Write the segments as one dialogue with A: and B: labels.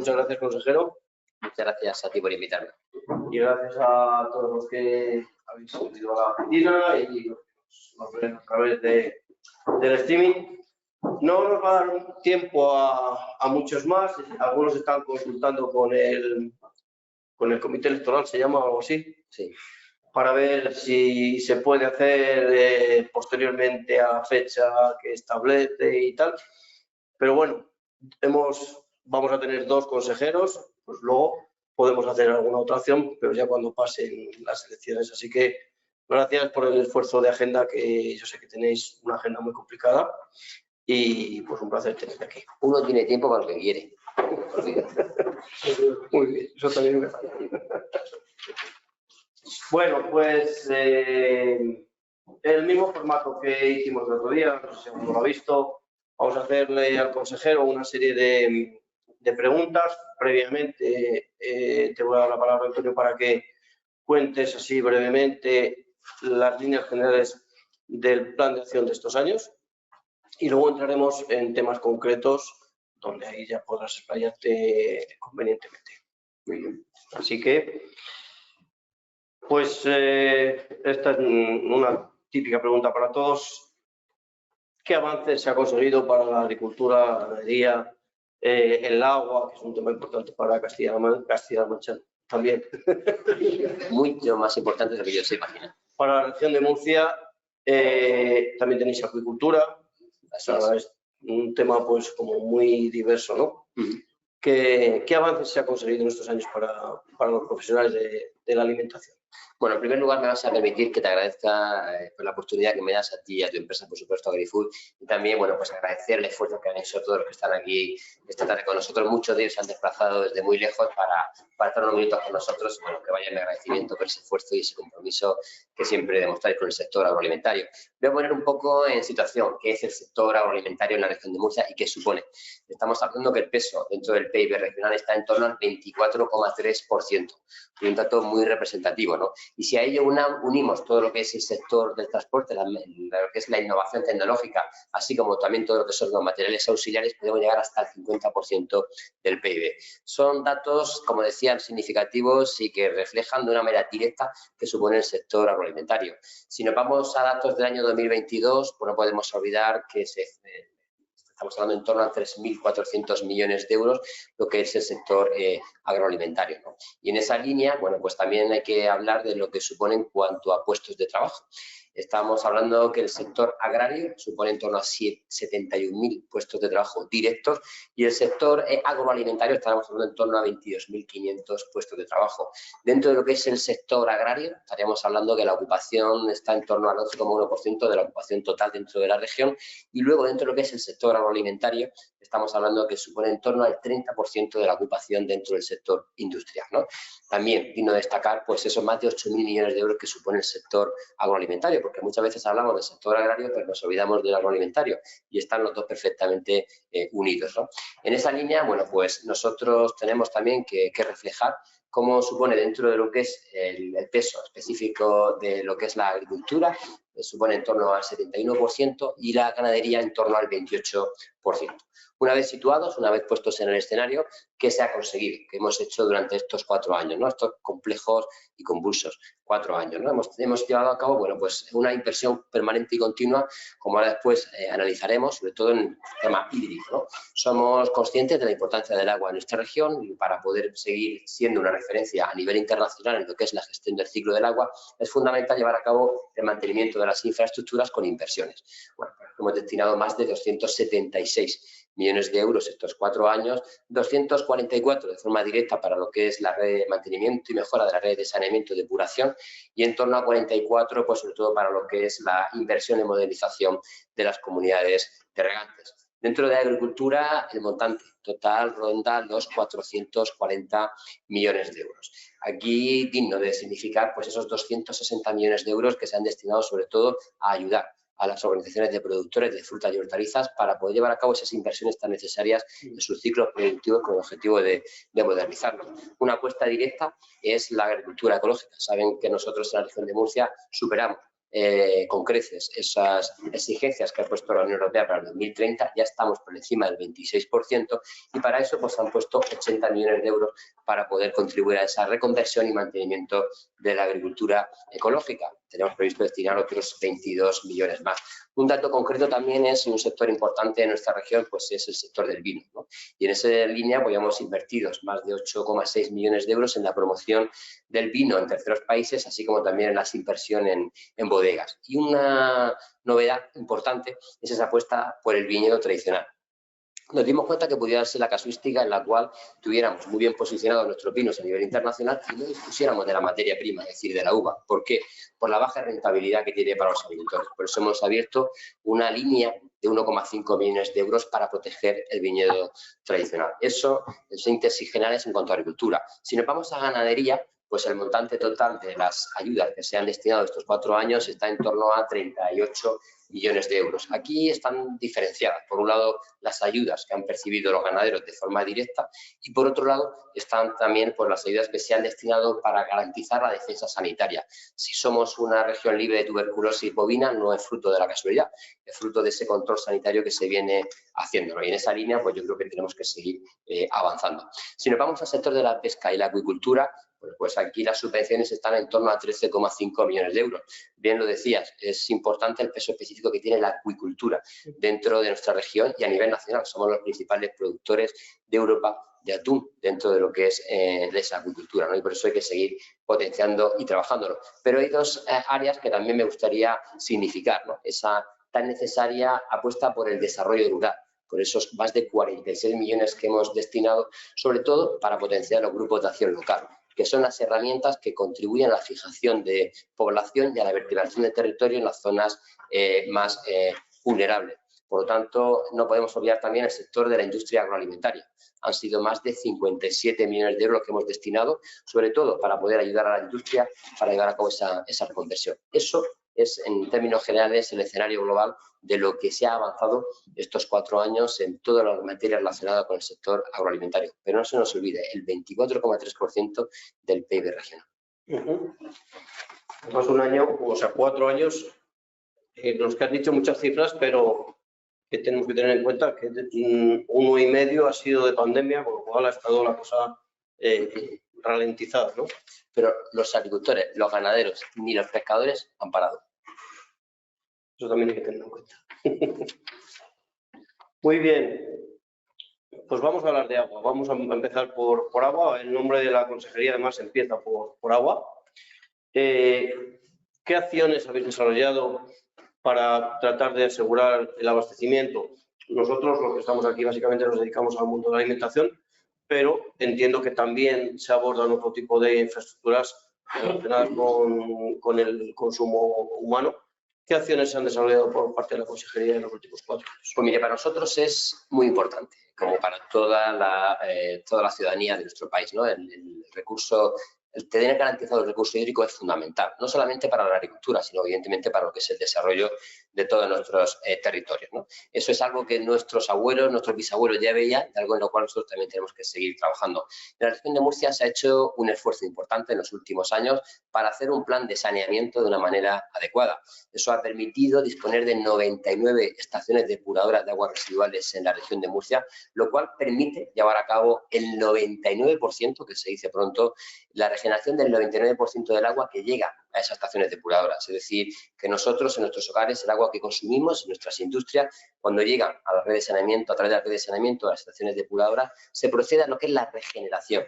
A: muchas gracias, consejero.
B: Muchas gracias a ti por invitarme.
A: Y gracias a todos los que habéis ido a la oficina y nos ven a través del streaming. No nos va a dar tiempo a muchos más. Algunos están consultando con el comité electoral, se llama o algo así.
B: Sí.
A: Para ver si se puede hacer posteriormente a la fecha que establece y tal. Pero bueno, vamos a tener 2 consejeros, pues luego podemos hacer alguna otra opción, pero ya cuando pasen las elecciones. Así que gracias por el esfuerzo de agenda, que yo sé que tenéis una agenda muy complicada y pues un placer tenerte aquí.
B: Uno tiene tiempo para lo que quiere.
A: Muy bien, eso también me falla. Bueno, pues el mismo formato que hicimos el otro día, no sé si alguno lo ha visto. Vamos a hacerle al consejero una serie de preguntas. Previamente te voy a dar la palabra, Antonio, para que cuentes así brevemente las líneas generales del plan de acción de estos años y luego entraremos en temas concretos donde ahí ya podrás explayarte convenientemente. Muy bien. Así que, pues esta es una típica pregunta para todos. ¿Qué avances se ha conseguido para la agricultura, la ganadería, el agua, que es un tema importante para Castilla-La Mancha también?
B: Mucho más importante de lo que yo se imagina.
A: Para la región de Murcia también tenéis acuicultura. Es un tema pues como muy diverso, ¿no? ¿Qué avances se ha conseguido en estos años para los profesionales de la alimentación?
B: Bueno, en primer lugar me vas a permitir que te agradezca por la oportunidad que me das a ti y a tu empresa, por supuesto, AgriFood, y también, bueno, pues agradecer el esfuerzo que han hecho todos los que están aquí esta tarde con nosotros. Muchos de ellos se han desplazado desde muy lejos para estar unos minutos con nosotros. Bueno, que vaya mi agradecimiento por ese esfuerzo y ese compromiso que siempre demostráis con el sector agroalimentario. Voy a poner un poco en situación qué es el sector agroalimentario en la región de Murcia y qué supone. Estamos hablando que el peso dentro del PIB regional está en torno al 24,3%, un dato muy representativo, ¿no? Y si a ello unimos todo lo que es el sector del transporte, lo que es la innovación tecnológica, así como también todo lo que son los materiales auxiliares, podemos llegar hasta el 50% del PIB. Son datos, como decían, significativos y que reflejan de una manera directa que supone el sector agroalimentario. Si nos vamos a datos del año 2022, pues no podemos olvidar que estamos hablando en torno a 3.400 millones de euros, lo que es el sector agroalimentario, ¿no? Y en esa línea, bueno, pues también hay que hablar de lo que supone en cuanto a puestos de trabajo. Estamos hablando que el sector agrario supone en torno a 71.000 puestos de trabajo directos y el sector agroalimentario estamos hablando en torno a 22.500 puestos de trabajo. Dentro de lo que es el sector agrario, estaríamos hablando que la ocupación está en torno al 11,1% de la ocupación total dentro de la región, y luego dentro de lo que es el sector agroalimentario estamos hablando que supone en torno al 30% de la ocupación dentro del sector industrial, ¿no? También digno destacar pues esos más de 8.000 millones de euros que supone el sector agroalimentario, porque muchas veces hablamos del sector agrario pero nos olvidamos del agroalimentario y están los dos perfectamente unidos, ¿no? En esa línea, bueno, pues nosotros tenemos también que reflejar cómo supone dentro de lo que es el peso específico de lo que es la agricultura, supone en torno al 71% y la ganadería en torno al 28%. Una vez situados, una vez puestos en el escenario, ¿qué se ha conseguido? ¿Qué hemos hecho durante estos 4 años, ¿no? Estos complejos y convulsos 4 años, ¿no? Hemos llevado a cabo, bueno, pues una inversión permanente y continua, como ahora después analizaremos, sobre todo en el tema hídrico, ¿no? Somos conscientes de la importancia del agua en nuestra región y para poder seguir siendo una referencia a nivel internacional en lo que es la gestión del ciclo del agua, es fundamental llevar a cabo el mantenimiento de las infraestructuras con inversiones. Bueno, hemos destinado más de 276 millones de euros estos 4 años, 244 de forma directa para lo que es la red de mantenimiento y mejora de la red de saneamiento y depuración, y en torno a 44, pues sobre todo para lo que es la inversión en modernización de las comunidades de regantes. Dentro de agricultura, el montante total ronda los 440 millones de euros. Aquí, digno de significar, pues esos 260 millones de euros que se han destinado sobre todo a ayudar a las organizaciones de productores de frutas y hortalizas para poder llevar a cabo esas inversiones tan necesarias en sus ciclos productivos con el objetivo de modernizarlos. Una apuesta directa es la agricultura ecológica. Saben que nosotros en la región de Murcia superamos con creces esas exigencias que ha puesto la Unión Europea para el 2030, ya estamos por encima del 26% y para eso pues han puesto 80 millones de euros para poder contribuir a esa reconversión y mantenimiento de la agricultura ecológica. Tenemos previsto destinar otros 22 millones más. Un dato concreto también es un sector importante de nuestra región, pues es el sector del vino, ¿no? Y en esa línea pues hemos invertido más de 8,6 millones de euros en la promoción del vino en terceros países, así como también en la inversión en bodegas. Y una novedad importante es esa apuesta por el viñedo tradicional. Nos dimos cuenta que pudiera ser la casuística en la cual tuviéramos muy bien posicionados nuestros vinos a nivel internacional y no dispusiéramos de la materia prima, es decir, de la uva. ¿Por qué? Por la baja rentabilidad que tiene para los agricultores. Por eso hemos abierto una línea de 1,5 millones de euros para proteger el viñedo tradicional. Eso, en síntesis generales, en cuanto a agricultura. Si nos vamos a ganadería, pues el montante total de las ayudas que se han destinado estos 4 años está en torno a 38 millones de euros. Aquí están diferenciadas. Por un lado, las ayudas que han percibido los ganaderos de forma directa y por otro lado están también pues, las ayudas que se han destinado para garantizar la defensa sanitaria. Si somos una región libre de tuberculosis bovina, no es fruto de la casualidad, es fruto de ese control sanitario que se viene haciendo, ¿no? Y en esa línea pues yo creo que tenemos que seguir avanzando. Si nos vamos al sector de la pesca y la acuicultura, pues aquí las subvenciones están en torno a 13,5 millones de euros. Bien lo decías, es importante el peso específico que tiene la acuicultura dentro de nuestra región y a nivel nacional. Somos los principales productores de Europa de atún dentro de lo que es esa acuicultura, ¿no? Y por eso hay que seguir potenciando y trabajándolo. Pero hay dos áreas que también me gustaría significar, ¿no? Esa tan necesaria apuesta por el desarrollo rural, por esos más de 46 millones que hemos destinado, sobre todo para potenciar los grupos de acción local, que son las herramientas que contribuyen a la fijación de población y a la vertebración del territorio en las zonas más vulnerables. Por lo tanto, no podemos olvidar también el sector de la industria agroalimentaria. Han sido más de 57 millones de euros que hemos destinado, sobre todo para poder ayudar a la industria, para llevar a cabo esa reconversión. Eso es, en términos generales, el escenario global de lo que se ha avanzado estos 4 años en todas las materias relacionadas con el sector agroalimentario. Pero no se nos olvide, el 24,3% del PIB regional.
A: Más un año, o sea, 4 años, los que has dicho muchas cifras, pero que tenemos que tener en cuenta que 1,5 ha sido de pandemia, con lo cual ha estado la cosa ralentizada, ¿no?
B: Pero los agricultores, los ganaderos ni los pescadores han parado.
A: Eso también hay que tener en cuenta. Muy bien. Pues vamos a hablar de agua. Vamos a empezar por agua. El nombre de la consejería además empieza por agua. ¿Qué acciones habéis desarrollado para tratar de asegurar el abastecimiento? Nosotros, los que estamos aquí, básicamente nos dedicamos al mundo de la alimentación, pero entiendo que también se abordan otro tipo de infraestructuras relacionadas con el consumo humano. ¿Qué acciones se han desarrollado por parte de la consejería en los últimos 4 años?
B: Pues mire, para nosotros es muy importante, como para toda la ciudadanía de nuestro país, ¿no? El recurso, el tener garantizado el recurso hídrico es fundamental, no solamente para la agricultura, sino evidentemente para lo que es el desarrollo de todos nuestros territorios, ¿no? Eso es algo que nuestros abuelos, nuestros bisabuelos ya veían, algo en lo cual nosotros también tenemos que seguir trabajando. En la región de Murcia se ha hecho un esfuerzo importante en los últimos años para hacer un plan de saneamiento de una manera adecuada. Eso ha permitido disponer de 99 estaciones depuradoras de aguas residuales en la región de Murcia, lo cual permite llevar a cabo el 99%, que se dice pronto, la regeneración del 99% del agua que llega a esas estaciones depuradoras. Es decir, que nosotros en nuestros hogares, el agua que consumimos en nuestras industrias, cuando llegan a la red de saneamiento, a través de la red de saneamiento, a las estaciones depuradoras, se procede a lo que es la regeneración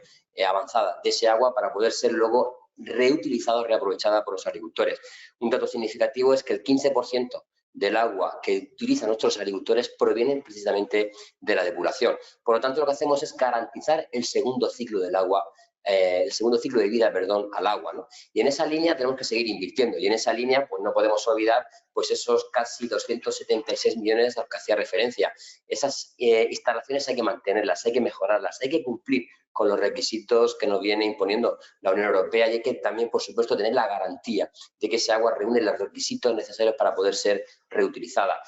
B: avanzada de ese agua para poder ser luego reutilizada o reaprovechada por los agricultores. Un dato significativo es que el 15% del agua que utilizan nuestros agricultores provienen precisamente de la depuración. Por lo tanto, lo que hacemos es garantizar el segundo ciclo del agua, el segundo ciclo de vida, perdón, al agua, ¿no? Y en esa línea tenemos que seguir invirtiendo y en esa línea pues no podemos olvidar pues esos casi 276 millones a los que hacía referencia. Esas instalaciones hay que mantenerlas, hay que mejorarlas, hay que cumplir con los requisitos que nos viene imponiendo la Unión Europea y hay que también, por supuesto, tener la garantía de que ese agua reúne los requisitos necesarios para poder ser reutilizada.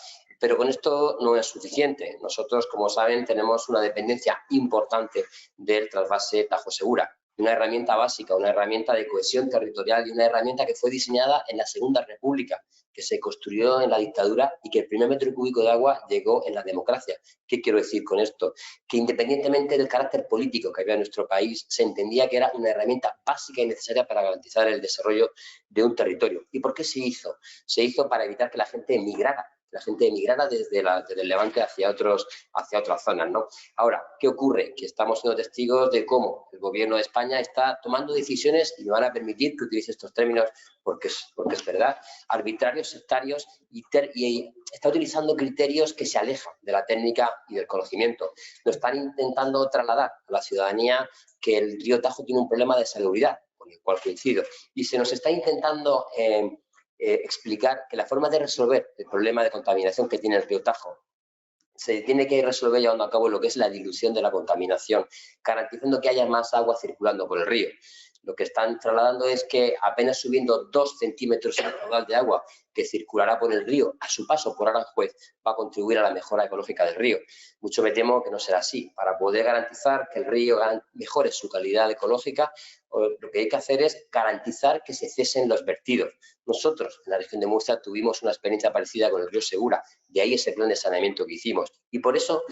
B: Pero con esto no es suficiente. Nosotros, como saben, tenemos una dependencia importante del trasvase Tajo Segura. una herramienta básica, una herramienta de cohesión territorial y una herramienta que fue diseñada en la Segunda República, que se construyó en la dictadura y que el primer metro cúbico de agua llegó en la democracia. ¿Qué quiero decir con esto? Que independientemente del carácter político que había en nuestro país, se entendía que era una herramienta básica y necesaria para garantizar el desarrollo de un territorio. ¿Y por qué se hizo? Se hizo para evitar que la gente emigrara. Desde el Levante hacia otras zonas, ¿no? Ahora, ¿qué ocurre? Que estamos siendo testigos de cómo el gobierno de España está tomando decisiones, y me van a permitir que utilice estos términos porque es verdad, arbitrarios, sectarios, y está utilizando criterios que se alejan de la técnica y del conocimiento. Nos están intentando trasladar a la ciudadanía que el río Tajo tiene un problema de salubridad, con el cual coincido, y se nos está intentando explicar que la forma de resolver el problema de contaminación que tiene el río Tajo se tiene que resolver llevando a cabo lo que es la dilución de la contaminación, garantizando que haya más agua circulando por el río. Lo que están trasladando es que apenas subiendo 2 centímetros el caudal de agua que circulará por el río a su paso por Aranjuez va a contribuir a la mejora ecológica del río. Mucho me temo que no será así. Para poder garantizar que el río mejore su calidad ecológica, lo que hay que hacer es garantizar que se cesen los vertidos. Nosotros, en la región de Murcia, tuvimos una experiencia parecida con el río Segura, de ahí ese plan de saneamiento que hicimos. Y por eso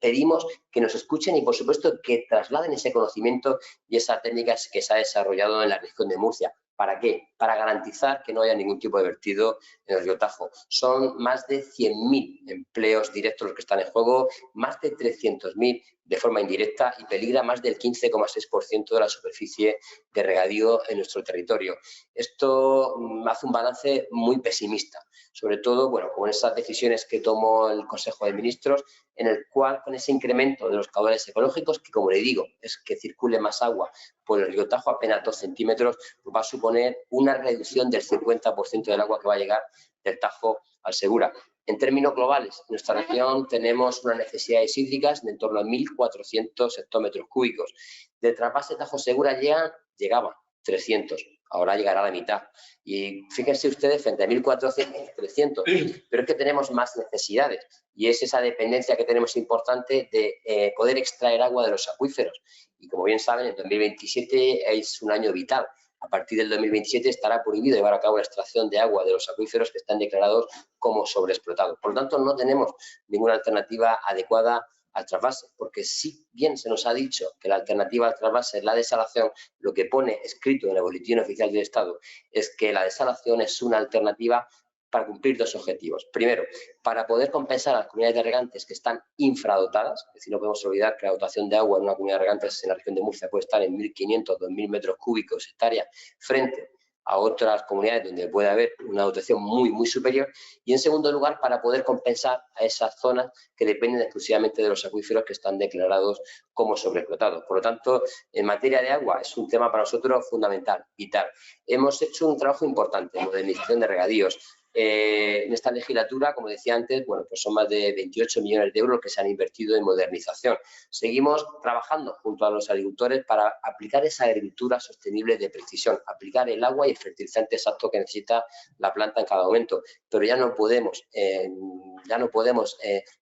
B: pedimos que nos escuchen y, por supuesto, que trasladen ese conocimiento y esa técnica que se ha desarrollado en la región de Murcia. ¿Para qué? Para garantizar que no haya ningún tipo de vertido en el río Tajo. Son más de 100.000 empleos directos los que están en juego, más de 300.000 de forma indirecta, y peligra más del 15,6% de la superficie de regadío en nuestro territorio. Esto hace un balance muy pesimista, sobre todo, bueno, con esas decisiones que tomó el Consejo de Ministros, en el cual, con ese incremento de los caudales ecológicos, que, como le digo, es que circule más agua por el río Tajo, apenas 2 centímetros, pues va a suponer una reducción del 50% del agua que va a llegar del Tajo al Segura. En términos globales, en nuestra región tenemos unas necesidades hídricas de en torno a 1.400 hectómetros cúbicos. De trasvase Tajo Segura llegaban 300, ahora llegará a la mitad. Y fíjense ustedes, frente a 1.400, 300, pero es que tenemos más necesidades, y es esa dependencia que tenemos importante de poder extraer agua de los acuíferos. Y como bien saben, el 2027 es un año vital. A partir del 2027 estará prohibido llevar a cabo la extracción de agua de los acuíferos que están declarados como sobreexplotados. Por lo tanto, no tenemos ninguna alternativa adecuada al trasvase, porque si bien se nos ha dicho que la alternativa al trasvase es la desalación, lo que pone escrito en el Boletín Oficial del Estado es que la desalación es una alternativa para cumplir 2 objetivos. Primero, para poder compensar a las comunidades de regantes que están infradotadas, es decir, no podemos olvidar que la dotación de agua en una comunidad de regantes en la región de Murcia puede estar en 1.500, 2.000 metros cúbicos hectárea, frente a otras comunidades donde puede haber una dotación muy, muy superior. Y, en segundo lugar, para poder compensar a esas zonas que dependen exclusivamente de los acuíferos que están declarados como sobreexplotados. Por lo tanto, en materia de agua es un tema para nosotros fundamental, vital. Hemos hecho un trabajo importante en modernización de regadíos. En esta legislatura, como decía antes, bueno, pues son más de 28 millones de euros que se han invertido en modernización. Seguimos trabajando junto a los agricultores para aplicar esa agricultura sostenible de precisión, aplicar el agua y el fertilizante exacto que necesita la planta en cada momento. Pero ya no podemos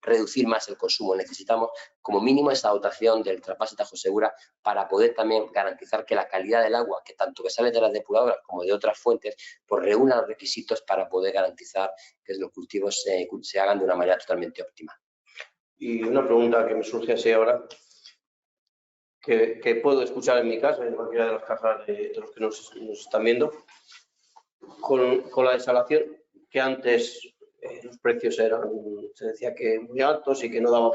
B: reducir más el consumo. Necesitamos como mínimo esa dotación del trasvase Tajo Segura para poder también garantizar que la calidad del agua, que tanto que sale de las depuradoras como de otras fuentes, pues reúna los requisitos para poder garantizar que los cultivos se hagan de una manera totalmente óptima.
A: Y una pregunta que me surge así ahora, que puedo escuchar en mi casa, en cualquiera de las casas de los que nos están viendo, con la desalación, que antes los precios se decía que muy altos y que no daba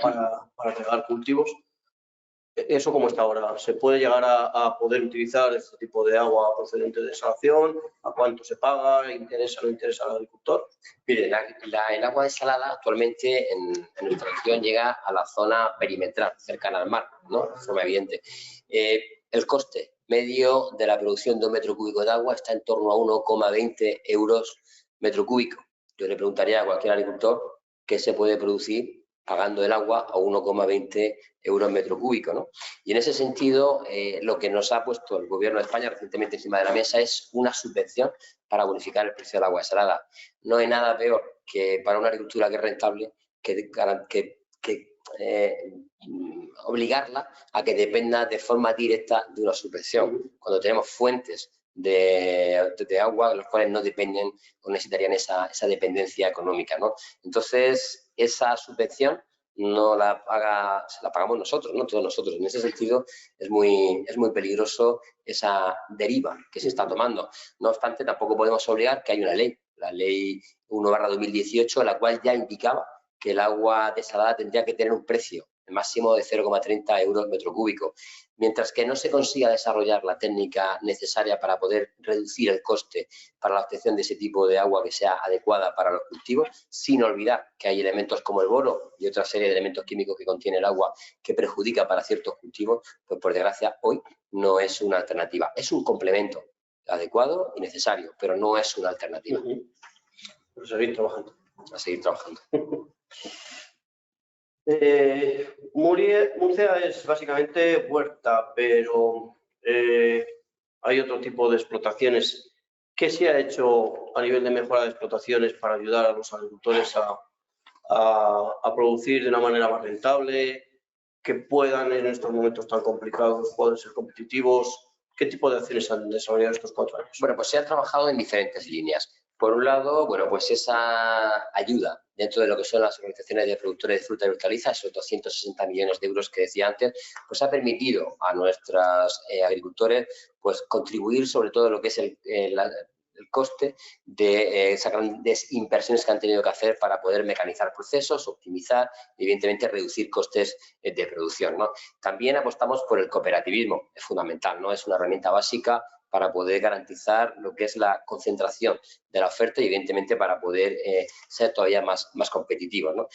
A: para regar cultivos. ¿Eso cómo está ahora? ¿Se puede llegar a poder utilizar este tipo de agua procedente de desalación? ¿A cuánto se paga? ¿Interesa o no interesa al agricultor?
B: Mire, el agua desalada actualmente en nuestra región llega a la zona perimetral, cercana al mar, ¿no? De forma evidente. El coste medio de la producción de un metro cúbico de agua está en torno a 1,20 euros metro cúbico. Yo le preguntaría a cualquier agricultor qué se puede producir pagando el agua a 1,20 euros metro cúbico, ¿no? Y en ese sentido, lo que nos ha puesto el Gobierno de España recientemente encima de la mesa es una subvención para bonificar el precio del agua desalada. No hay nada peor que para una agricultura que es rentable que obligarla a que dependa de forma directa de una subvención, cuando tenemos fuentes de agua, los cuales no dependen o necesitarían esa dependencia económica, ¿no? Entonces, esa subvención no la pagamos nosotros, ¿no? Todos nosotros. En ese sentido, es muy peligroso esa deriva que se está tomando. No obstante, tampoco podemos obligar que hay una ley, la Ley 1/2018, la cual ya indicaba que el agua desalada tendría que tener un precio máximo de 0,30 euros metro cúbico. Mientras que no se consiga desarrollar la técnica necesaria para poder reducir el coste para la obtención de ese tipo de agua que sea adecuada para los cultivos, sin olvidar que hay elementos como el boro y otra serie de elementos químicos que contiene el agua que perjudica para ciertos cultivos, pues por desgracia hoy no es una alternativa. Es un complemento adecuado y necesario, pero no es una alternativa.
A: Pero seguir trabajando.
B: A seguir trabajando.
A: Murcia es básicamente huerta, pero hay otro tipo de explotaciones. ¿Qué se ha hecho a nivel de mejora de explotaciones para ayudar a los agricultores a producir de una manera más rentable, que puedan en estos momentos tan complicados, puedan ser competitivos? ¿Qué tipo de acciones han desarrollado estos 4 años?
B: Bueno, pues se ha trabajado en diferentes líneas. Por un lado, bueno, pues esa ayuda dentro de lo que son las organizaciones de productores de fruta y hortalizas, esos 260 millones de euros que decía antes, pues ha permitido a nuestros agricultores pues contribuir sobre todo lo que es el coste de esas grandes inversiones que han tenido que hacer para poder mecanizar procesos, optimizar y evidentemente reducir costes de producción, ¿no? También apostamos por el cooperativismo, es fundamental, ¿no? Es una herramienta básica para poder garantizar lo que es la concentración de la oferta y evidentemente para poder ser todavía más competitivos, ¿no?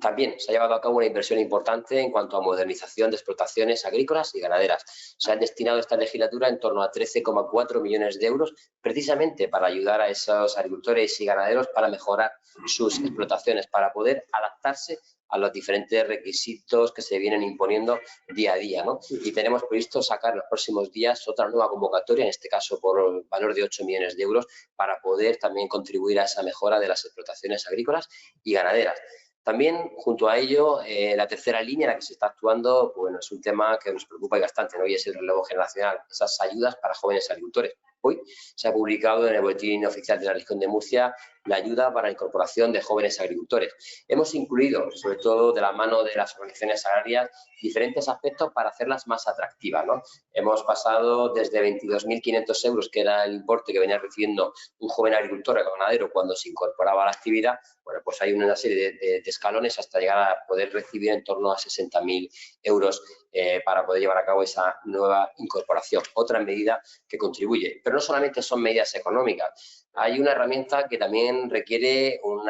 B: También se ha llevado a cabo una inversión importante en cuanto a modernización de explotaciones agrícolas y ganaderas. Se han destinado esta legislatura en torno a 13,4 millones de euros precisamente para ayudar a esos agricultores y ganaderos para mejorar sus explotaciones, para poder adaptarse a los diferentes requisitos que se vienen imponiendo día a día, ¿no? Y tenemos previsto sacar en los próximos días otra nueva convocatoria, en este caso por valor de 8 millones de euros, para poder también contribuir a esa mejora de las explotaciones agrícolas y ganaderas. También, junto a ello, la tercera línea en la que se está actuando, bueno, es un tema que nos preocupa bastante, ¿no? Y es el relevo generacional, esas ayudas para jóvenes agricultores. Hoy se ha publicado en el Boletín Oficial de la Región de Murcia la ayuda para la incorporación de jóvenes agricultores. Hemos incluido, sobre todo de la mano de las organizaciones agrarias, diferentes aspectos para hacerlas más atractivas, ¿no? Hemos pasado desde 22.500 euros, que era el importe que venía recibiendo un joven agricultor o ganadero cuando se incorporaba a la actividad. Bueno, pues hay una serie de escalones hasta llegar a poder recibir en torno a 60.000 euros para poder llevar a cabo esa nueva incorporación. Otra medida que contribuye. Pero no solamente son medidas económicas. Hay una herramienta que también requiere un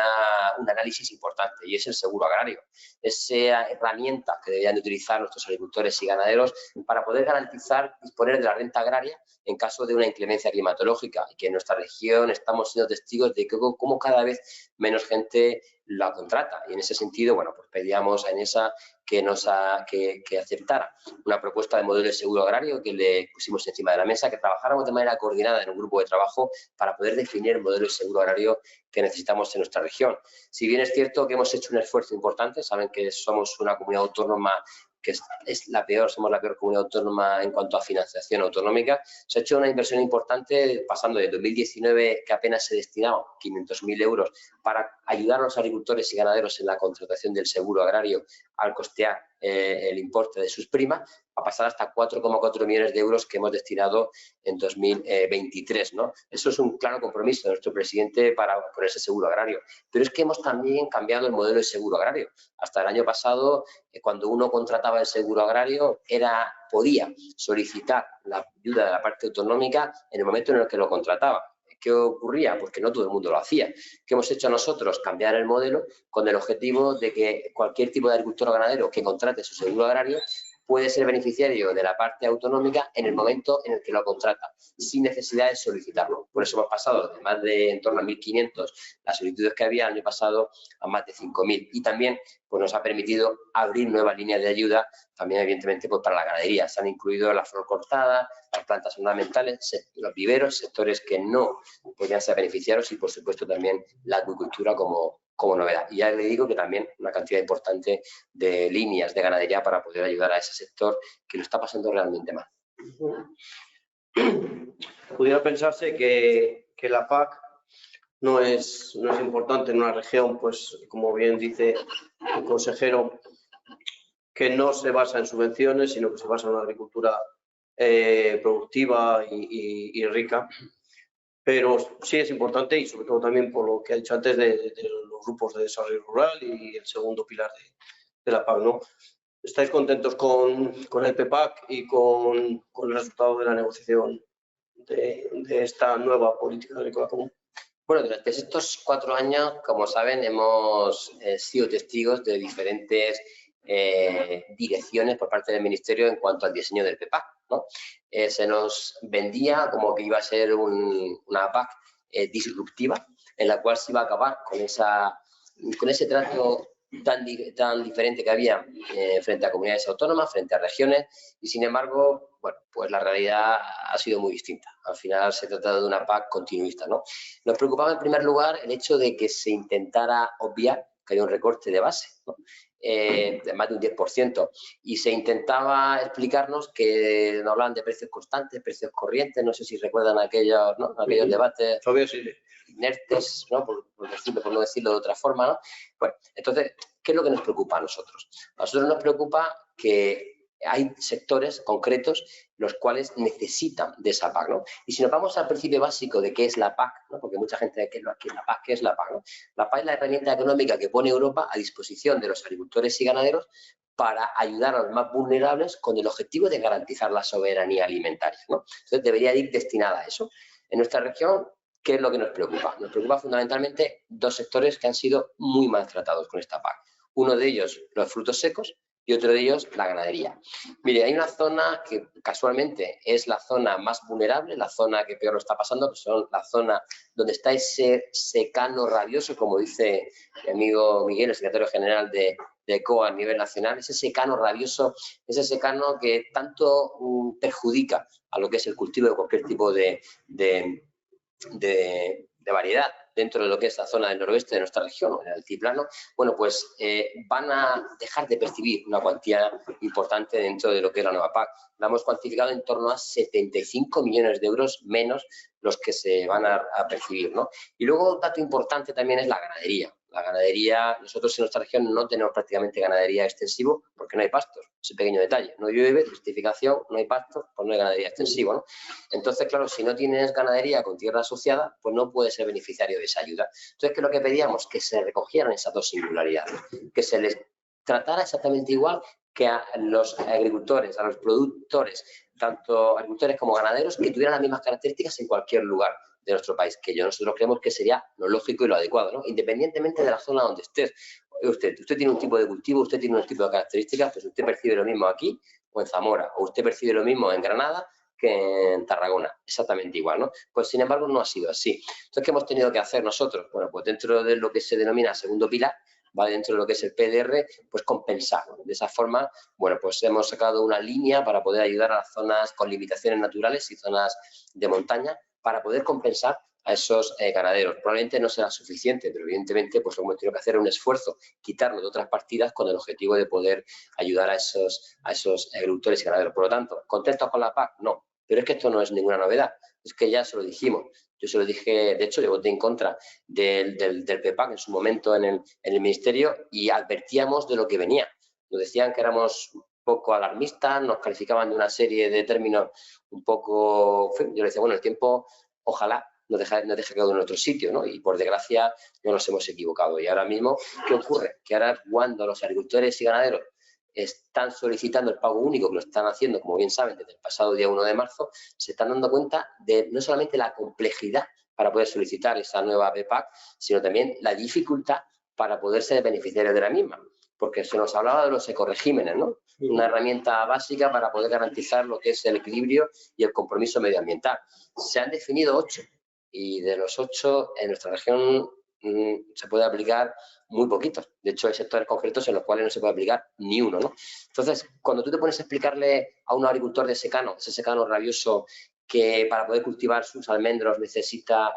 B: análisis importante y es el seguro agrario. Esa herramienta que deberían de utilizar nuestros agricultores y ganaderos para poder garantizar disponer de la renta agraria en caso de una inclemencia climatológica, y que en nuestra región estamos siendo testigos de cómo cada vez menos gente la contrata. Y en ese sentido, bueno, pues pedíamos a Enesa que aceptara una propuesta de modelo de seguro agrario que le pusimos encima de la mesa, que trabajáramos de manera coordinada en un grupo de trabajo para poder definir el modelo de seguro agrario que necesitamos en nuestra región. Si bien es cierto que hemos hecho un esfuerzo importante, saben que somos una comunidad autónoma que somos la peor comunidad autónoma en cuanto a financiación autonómica. Se ha hecho una inversión importante pasando de 2019, que apenas se destinaban 500.000 euros para ayudar a los agricultores y ganaderos en la contratación del seguro agrario al costear el importe de sus primas, a pasar hasta 4,4 millones de euros que hemos destinado en 2023, ¿no? Eso es un claro compromiso de nuestro presidente por ese seguro agrario. Pero es que hemos también cambiado el modelo de seguro agrario. Hasta el año pasado, cuando uno contrataba el seguro agrario, podía solicitar la ayuda de la parte autonómica en el momento en el que lo contrataba. ¿Qué ocurría? Pues que no todo el mundo lo hacía. ¿Qué hemos hecho nosotros? Cambiar el modelo con el objetivo de que cualquier tipo de agricultor o ganadero que contrate su seguro agrario puede ser beneficiario de la parte autonómica en el momento en el que lo contrata, sin necesidad de solicitarlo. Por eso hemos pasado de más de en torno a 1.500 las solicitudes que había el año pasado a más de 5.000. Y también pues, nos ha permitido abrir nuevas líneas de ayuda, también evidentemente pues, para la ganadería. Se han incluido la flor cortada, las plantas ornamentales, los viveros, sectores que no podrían ser beneficiarios y, por supuesto, también la acuicultura como como novedad. Y ya le digo que también una cantidad importante de líneas de ganadería para poder ayudar a ese sector que lo está pasando realmente mal.
A: Pudiera pensarse que la PAC no es importante en una región, pues como bien dice el consejero, que no se basa en subvenciones, sino que se basa en una agricultura productiva y rica. Pero sí es importante, y sobre todo también por lo que ha dicho antes de los grupos de desarrollo rural y el segundo pilar de la PAC, ¿no? ¿Estáis contentos con el PEPAC y con el resultado de la negociación de esta nueva política agrícola común?
B: Bueno, durante estos 4 años, como saben, hemos sido testigos de diferentes direcciones por parte del Ministerio en cuanto al diseño del PEPAC, ¿no? Se nos vendía como que iba a ser una PAC disruptiva, en la cual se iba a acabar con ese trato tan diferente que había frente a comunidades autónomas, frente a regiones, y sin embargo, bueno, pues la realidad ha sido muy distinta. Al final se trata de una PAC continuista, ¿no? Nos preocupaba en primer lugar el hecho de que se intentara obviar que había un recorte de base, ¿no? De más de un 10%, y se intentaba explicarnos que nos hablaban de precios constantes, precios corrientes, no sé si recuerdan aquellos, ¿no? Aquellos debates inertes, ¿no? Por no decirlo de otra forma, ¿no? Bueno, entonces, ¿qué es lo que nos preocupa a nosotros? A nosotros nos preocupa que hay sectores concretos los cuales necesitan de esa PAC, ¿no? Y si nos vamos al principio básico de qué es la PAC, ¿no? Porque mucha gente dice, ¿qué es la PAC? ¿Qué es la PAC? ¿No? La PAC es la herramienta económica que pone Europa a disposición de los agricultores y ganaderos para ayudar a los más vulnerables con el objetivo de garantizar la soberanía alimentaria, ¿no? Entonces, debería ir destinada a eso. En nuestra región, ¿qué es lo que nos preocupa? Nos preocupa fundamentalmente 2 sectores que han sido muy maltratados con esta PAC. Uno de ellos, los frutos secos, y otro de ellos, la ganadería. Mire, hay una zona que casualmente es la zona más vulnerable, la zona que peor lo está pasando, que son la zona donde está ese secano rabioso, como dice mi amigo Miguel, el secretario general de ECOA a nivel nacional, ese secano rabioso, ese secano que tanto perjudica a lo que es el cultivo de cualquier tipo de variedad dentro de lo que es la zona del noroeste de nuestra región, en el altiplano. Bueno, pues van a dejar de percibir una cuantía importante dentro de lo que es la nueva PAC. La hemos cuantificado en torno a 75 millones de euros menos los que se van a percibir, ¿no? Y luego un dato importante también es la ganadería. La ganadería, nosotros en nuestra región no tenemos prácticamente ganadería extensivo porque no hay pastos, ese pequeño detalle. No llueve, certificación, no hay pastos, pues no hay ganadería extensivo, ¿no? Entonces, claro, si no tienes ganadería con tierra asociada, pues no puedes ser beneficiario de esa ayuda. Entonces, ¿qué es lo que pedíamos? Que se recogieran esas 2 singularidades, que se les tratara exactamente igual que a los agricultores, a los productores, tanto agricultores como ganaderos, que tuvieran las mismas características en cualquier lugar de nuestro país, que nosotros creemos que sería lo lógico y lo adecuado, ¿no? Independientemente de la zona donde estés. Usted tiene un tipo de cultivo, usted tiene un tipo de características, pues usted percibe lo mismo aquí o en Zamora, o usted percibe lo mismo en Granada que en Tarragona, exactamente igual, ¿no? Pues sin embargo no ha sido así. Entonces, ¿qué hemos tenido que hacer nosotros? Bueno, pues dentro de lo que se denomina segundo pilar, ¿vale? Dentro de lo que es el PDR, pues compensar, ¿no? De esa forma, bueno, pues hemos sacado una línea para poder ayudar a las zonas con limitaciones naturales y zonas de montaña para poder compensar a esos ganaderos. Probablemente no será suficiente, pero evidentemente pues hemos tenido que hacer un esfuerzo, quitarlo de otras partidas con el objetivo de poder ayudar a esos agricultores y ganaderos. Por lo tanto, ¿contentos con la PAC? No, pero es que esto no es ninguna novedad, es que ya se lo dijimos. Yo se lo dije, de hecho, yo voté en contra del PEPAC en su momento en el Ministerio y advertíamos de lo que venía. Nos decían que éramos un poco alarmistas, nos calificaban de una serie de términos un poco... Yo le decía, bueno, el tiempo, ojalá nos deje quedado en otro sitio, ¿no? Y por desgracia no nos hemos equivocado. Y ahora mismo, ¿qué ocurre? Que ahora cuando los agricultores y ganaderos están solicitando el pago único, que lo están haciendo, como bien saben, desde el pasado día 1 de marzo, se están dando cuenta de no solamente la complejidad para poder solicitar esa nueva PEPAC, sino también la dificultad para poder ser beneficiarios de la misma. Porque se nos hablaba de los ecoregímenes, ¿no? Una herramienta básica para poder garantizar lo que es el equilibrio y el compromiso medioambiental. Se han definido 8 y de los 8 en nuestra región se puede aplicar muy poquitos. De hecho, hay sectores concretos en los cuales no se puede aplicar ni uno, ¿no? Entonces, cuando tú te pones a explicarle a un agricultor de secano, ese secano rabioso, que para poder cultivar sus almendros necesita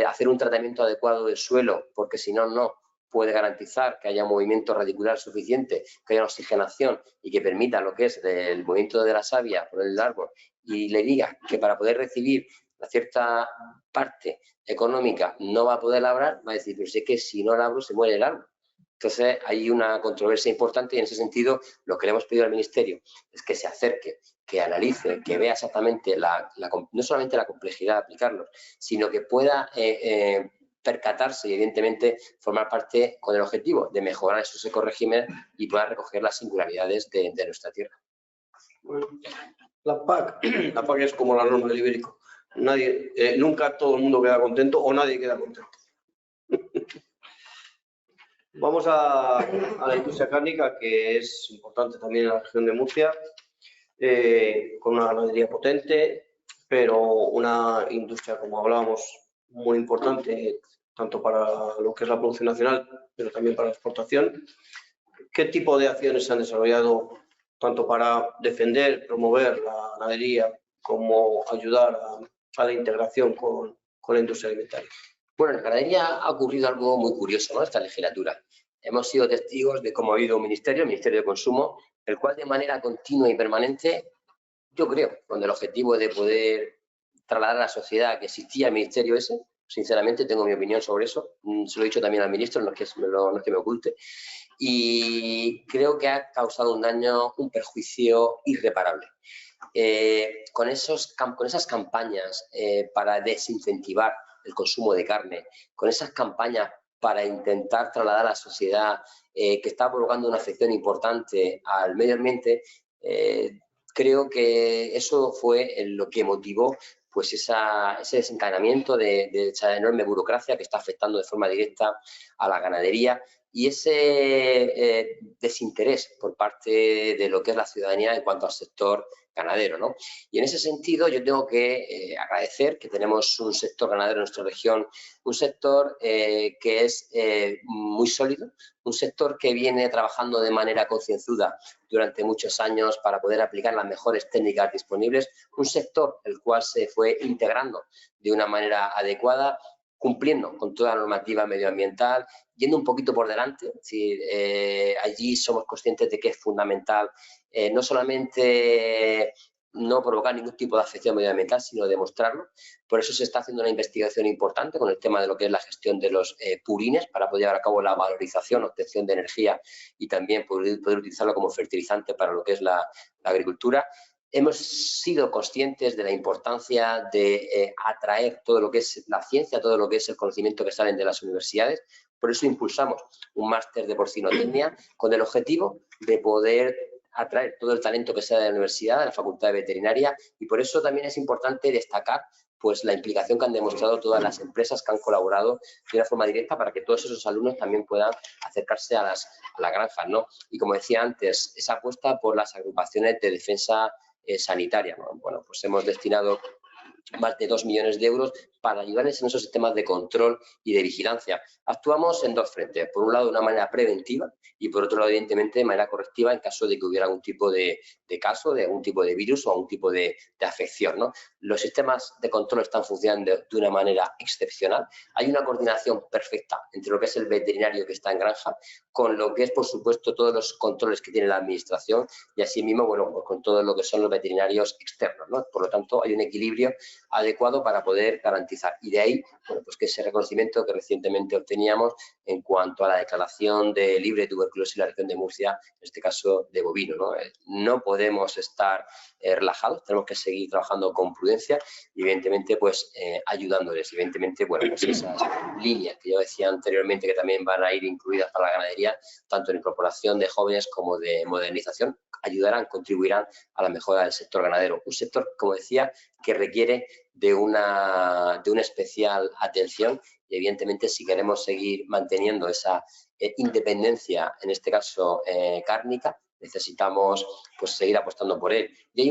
B: hacer un tratamiento adecuado del suelo, porque si no, no puede garantizar que haya un movimiento radicular suficiente, que haya oxigenación y que permita lo que es el movimiento de la savia por el árbol, y le diga que para poder recibir una cierta parte económica no va a poder labrar, va a decir, pero sé que si no labro se muere el árbol. Entonces hay una controversia importante y en ese sentido lo que le hemos pedido al Ministerio es que se acerque, que analice, que vea exactamente no solamente la complejidad de aplicarlos, sino que pueda percatarse y evidentemente formar parte con el objetivo de mejorar esos ecoregímenes y pueda recoger las singularidades de nuestra tierra.
A: Bueno, la PAC es como la norma del ibérico. Nunca todo el mundo queda contento o nadie queda contento. Vamos a la industria cárnica, que es importante también en la región de Murcia, con una ganadería potente, pero una industria, como hablábamos, muy importante, tanto para lo que es la producción nacional, pero también para la exportación. ¿Qué tipo de acciones se han desarrollado tanto para defender, promover la ganadería, como ayudar a la integración con la industria alimentaria?
B: Bueno, en la ganadería ha ocurrido algo muy curioso, ¿no?, esta legislatura. Hemos sido testigos de cómo ha habido un ministerio, el Ministerio de Consumo, el cual de manera continua y permanente, yo creo, con el objetivo de poder trasladar a la sociedad que existía el ministerio ese, sinceramente tengo mi opinión sobre eso, se lo he dicho también al ministro, no es que me oculte, y creo que ha causado un daño, un perjuicio irreparable. Con esas campañas para desincentivar el consumo de carne, con esas campañas para intentar trasladar a la sociedad que está provocando una afección importante al medio ambiente, creo que eso fue lo que motivó pues ese desencadenamiento de esa enorme burocracia que está afectando de forma directa a la ganadería y ese desinterés por parte de lo que es la ciudadanía en cuanto al sector ganadero, ¿no? Y en ese sentido yo tengo que agradecer que tenemos un sector ganadero en nuestra región, un sector que es muy sólido, un sector que viene trabajando de manera concienzuda durante muchos años para poder aplicar las mejores técnicas disponibles, un sector el cual se fue integrando de una manera adecuada, cumpliendo con toda la normativa medioambiental, yendo un poquito por delante. Es decir, allí somos conscientes de que es fundamental no solamente no provocar ningún tipo de afección medioambiental, sino demostrarlo. Por eso se está haciendo una investigación importante con el tema de lo que es la gestión de los purines para poder llevar a cabo la valorización, obtención de energía y también poder utilizarlo como fertilizante para lo que es la agricultura. Hemos sido conscientes de la importancia de atraer todo lo que es la ciencia, todo lo que es el conocimiento que salen de las universidades. Por eso impulsamos un máster de porcinotecnia con el objetivo de poder atraer todo el talento que sea de la universidad, de la Facultad de Veterinaria, y por eso también es importante destacar pues la implicación que han demostrado todas las empresas que han colaborado de una forma directa para que todos esos alumnos también puedan acercarse a las granjas, ¿no? Y como decía antes, esa apuesta por las agrupaciones de defensa sanitaria, ¿no? Bueno, pues hemos destinado más de 2 millones de euros para ayudarles en esos sistemas de control y de vigilancia. Actuamos en dos frentes. Por un lado, de una manera preventiva y por otro lado, evidentemente, de manera correctiva en caso de que hubiera algún tipo de caso, de algún tipo de virus o algún tipo de afección, ¿no? Los sistemas de control están funcionando de una manera excepcional. Hay una coordinación perfecta entre lo que es el veterinario que está en granja con lo que es, por supuesto, todos los controles que tiene la administración y asimismo, bueno, pues con todo lo que son los veterinarios externos, ¿no? Por lo tanto, hay un equilibrio adecuado para poder garantizar. Y de ahí, bueno, pues que ese reconocimiento que recientemente obteníamos en cuanto a la declaración de libre tuberculosis en la región de Murcia, en este caso de bovino, ¿no? No podemos estar relajados, tenemos que seguir trabajando con prudencia y evidentemente pues ayudándoles. Evidentemente, bueno, pues esas líneas que yo decía anteriormente que también van a ir incluidas para la ganadería, tanto en incorporación de jóvenes como de modernización, ayudarán, contribuirán a la mejora del sector ganadero. Un sector, como decía, que requiere de una especial atención y evidentemente si queremos seguir manteniendo esa independencia, en este caso cárnica, necesitamos pues seguir apostando por él. Y hay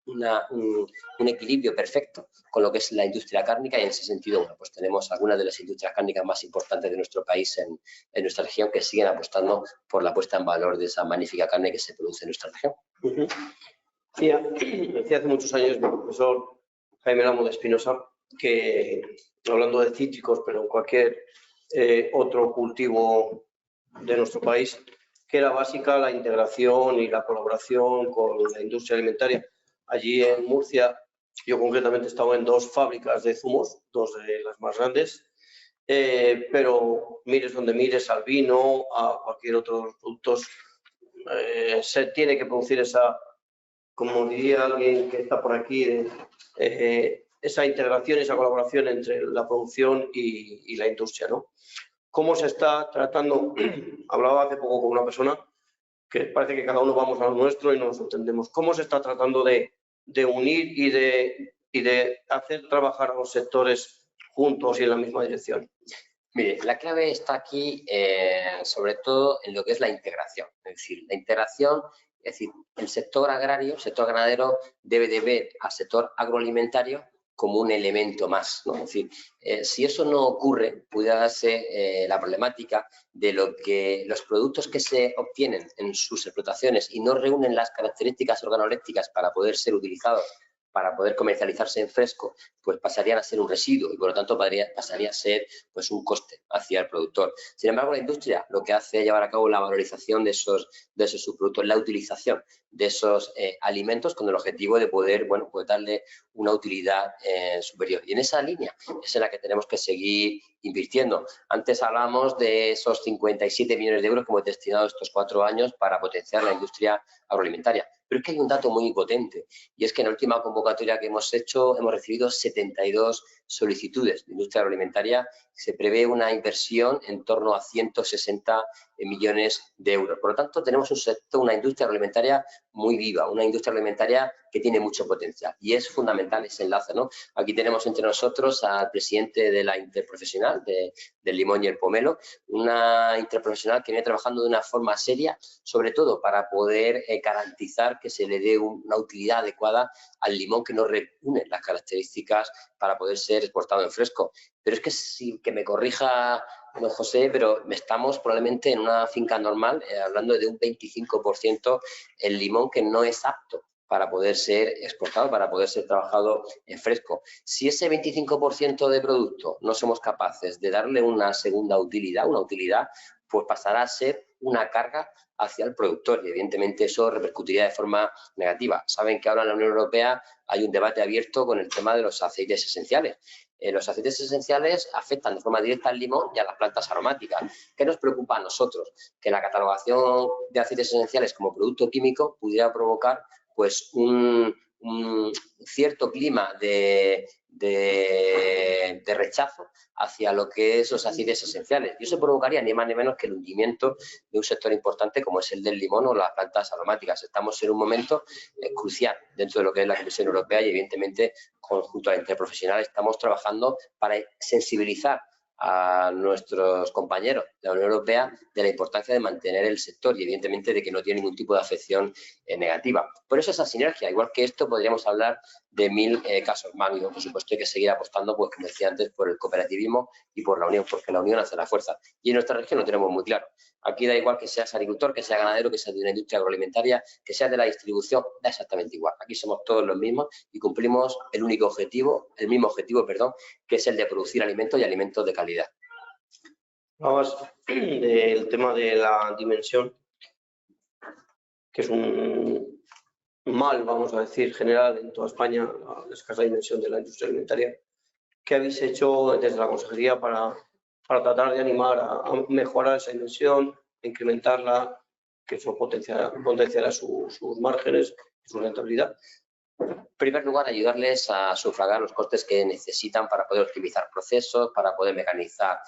B: un equilibrio perfecto con lo que es la industria cárnica y en ese sentido, bueno, pues tenemos algunas de las industrias cárnicas más importantes de nuestro país en nuestra región que siguen apostando por la puesta en valor de esa magnífica carne que se produce en nuestra región.
A: Decía hace muchos años mi profesor Jaime Lamo de Espinosa que, hablando de cítricos, pero en cualquier otro cultivo de nuestro país, que era básica la integración y la colaboración con la industria alimentaria. Allí en Murcia, yo concretamente he estado en 2 fábricas de zumos, 2 de las más grandes, pero mires donde mires, al vino, a cualquier otro producto, se tiene que producir esa, como diría alguien que está por aquí, esa integración, esa colaboración entre la producción y la industria, ¿no? ¿Cómo se está tratando? Hablaba hace poco con una persona que parece que cada uno vamos a lo nuestro y no nos entendemos. ¿Cómo se está tratando de unir y de hacer trabajar a los sectores juntos y en la misma dirección?
B: Mire, la clave está aquí sobre todo en lo que es la integración. Es decir, la integración, es decir, el sector agrario, el sector ganadero debe de ver al sector agroalimentario como un elemento más, ¿no? Es decir, si eso no ocurre, pudiera darse la problemática de lo que los productos que se obtienen en sus explotaciones y no reúnen las características organolépticas para poder ser utilizados, para poder comercializarse en fresco, pues pasarían a ser un residuo y por lo tanto pasaría a ser pues un coste hacia el productor. Sin embargo, la industria lo que hace es llevar a cabo la valorización de esos subproductos, la utilización de esos alimentos con el objetivo de poder, bueno, pues darle una utilidad superior. Y en esa línea es en la que tenemos que seguir invirtiendo. Antes hablábamos de esos 57 millones de euros que hemos destinado estos 4 años para potenciar la industria agroalimentaria. Pero es que hay un dato muy potente y es que en la última convocatoria que hemos hecho hemos recibido 72 solicitudes de industria agroalimentaria. Se prevé una inversión en torno a 160 millones de euros. Por lo tanto, tenemos un sector, una industria agroalimentaria muy viva, una industria alimentaria que tiene mucho potencial y es fundamental ese enlace, ¿no? Aquí tenemos entre nosotros al presidente de la interprofesional del limón y el pomelo, una interprofesional que viene trabajando de una forma seria, sobre todo para poder garantizar que se le dé una utilidad adecuada al limón que no reúne las características para poder ser exportado en fresco. Pero es que sí, que me corrija don José, pero estamos probablemente en una finca normal hablando de un 25% el limón que no es apto para poder ser exportado, para poder ser trabajado en fresco. Si ese 25% de producto no somos capaces de darle una segunda utilidad, pues pasará a ser una carga hacia el productor y evidentemente eso repercutiría de forma negativa. Saben que ahora en la Unión Europea hay un debate abierto con el tema de los aceites esenciales. Los aceites esenciales afectan de forma directa al limón y a las plantas aromáticas. ¿Qué nos preocupa a nosotros? Que la catalogación de aceites esenciales como producto químico pudiera provocar pues un cierto clima de rechazo hacia lo que es los aceites esenciales. Y eso provocaría ni más ni menos que el hundimiento de un sector importante como es el del limón o las plantas aromáticas. Estamos en un momento crucial dentro de lo que es la Comisión Europea y evidentemente junto a la interprofesional estamos trabajando para sensibilizar a nuestros compañeros de la Unión Europea de la importancia de mantener el sector y evidentemente de que no tiene ningún tipo de afección negativa. Por eso esa sinergia, igual que esto podríamos hablar de 1000 casos más. Y por supuesto hay que seguir apostando, pues como decía antes, por el cooperativismo y por la unión, porque la unión hace la fuerza. Y en nuestra región lo tenemos muy claro. Aquí da igual que seas agricultor, que sea ganadero, que sea de una industria agroalimentaria, que sea de la distribución, da exactamente igual. Aquí somos todos los mismos y cumplimos el mismo objetivo, que es el de producir alimentos y alimentos de calidad.
A: Hablabas del tema de la dimensión, que es un mal, vamos a decir, general en toda España, la escasa dimensión de la industria alimentaria. ¿Qué habéis hecho desde la consejería para tratar de animar a mejorar esa dimensión, a incrementarla, que eso potenciará sus márgenes y su rentabilidad?
B: En primer lugar, ayudarles a sufragar los costes que necesitan para poder optimizar procesos, para poder mecanizar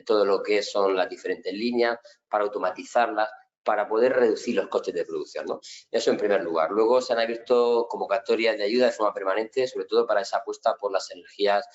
B: todo lo que son las diferentes líneas, para automatizarlas, para poder reducir los costes de producción, ¿no? Eso en primer lugar. Luego se han abierto convocatorias de ayuda de forma permanente, sobre todo para esa apuesta por las energías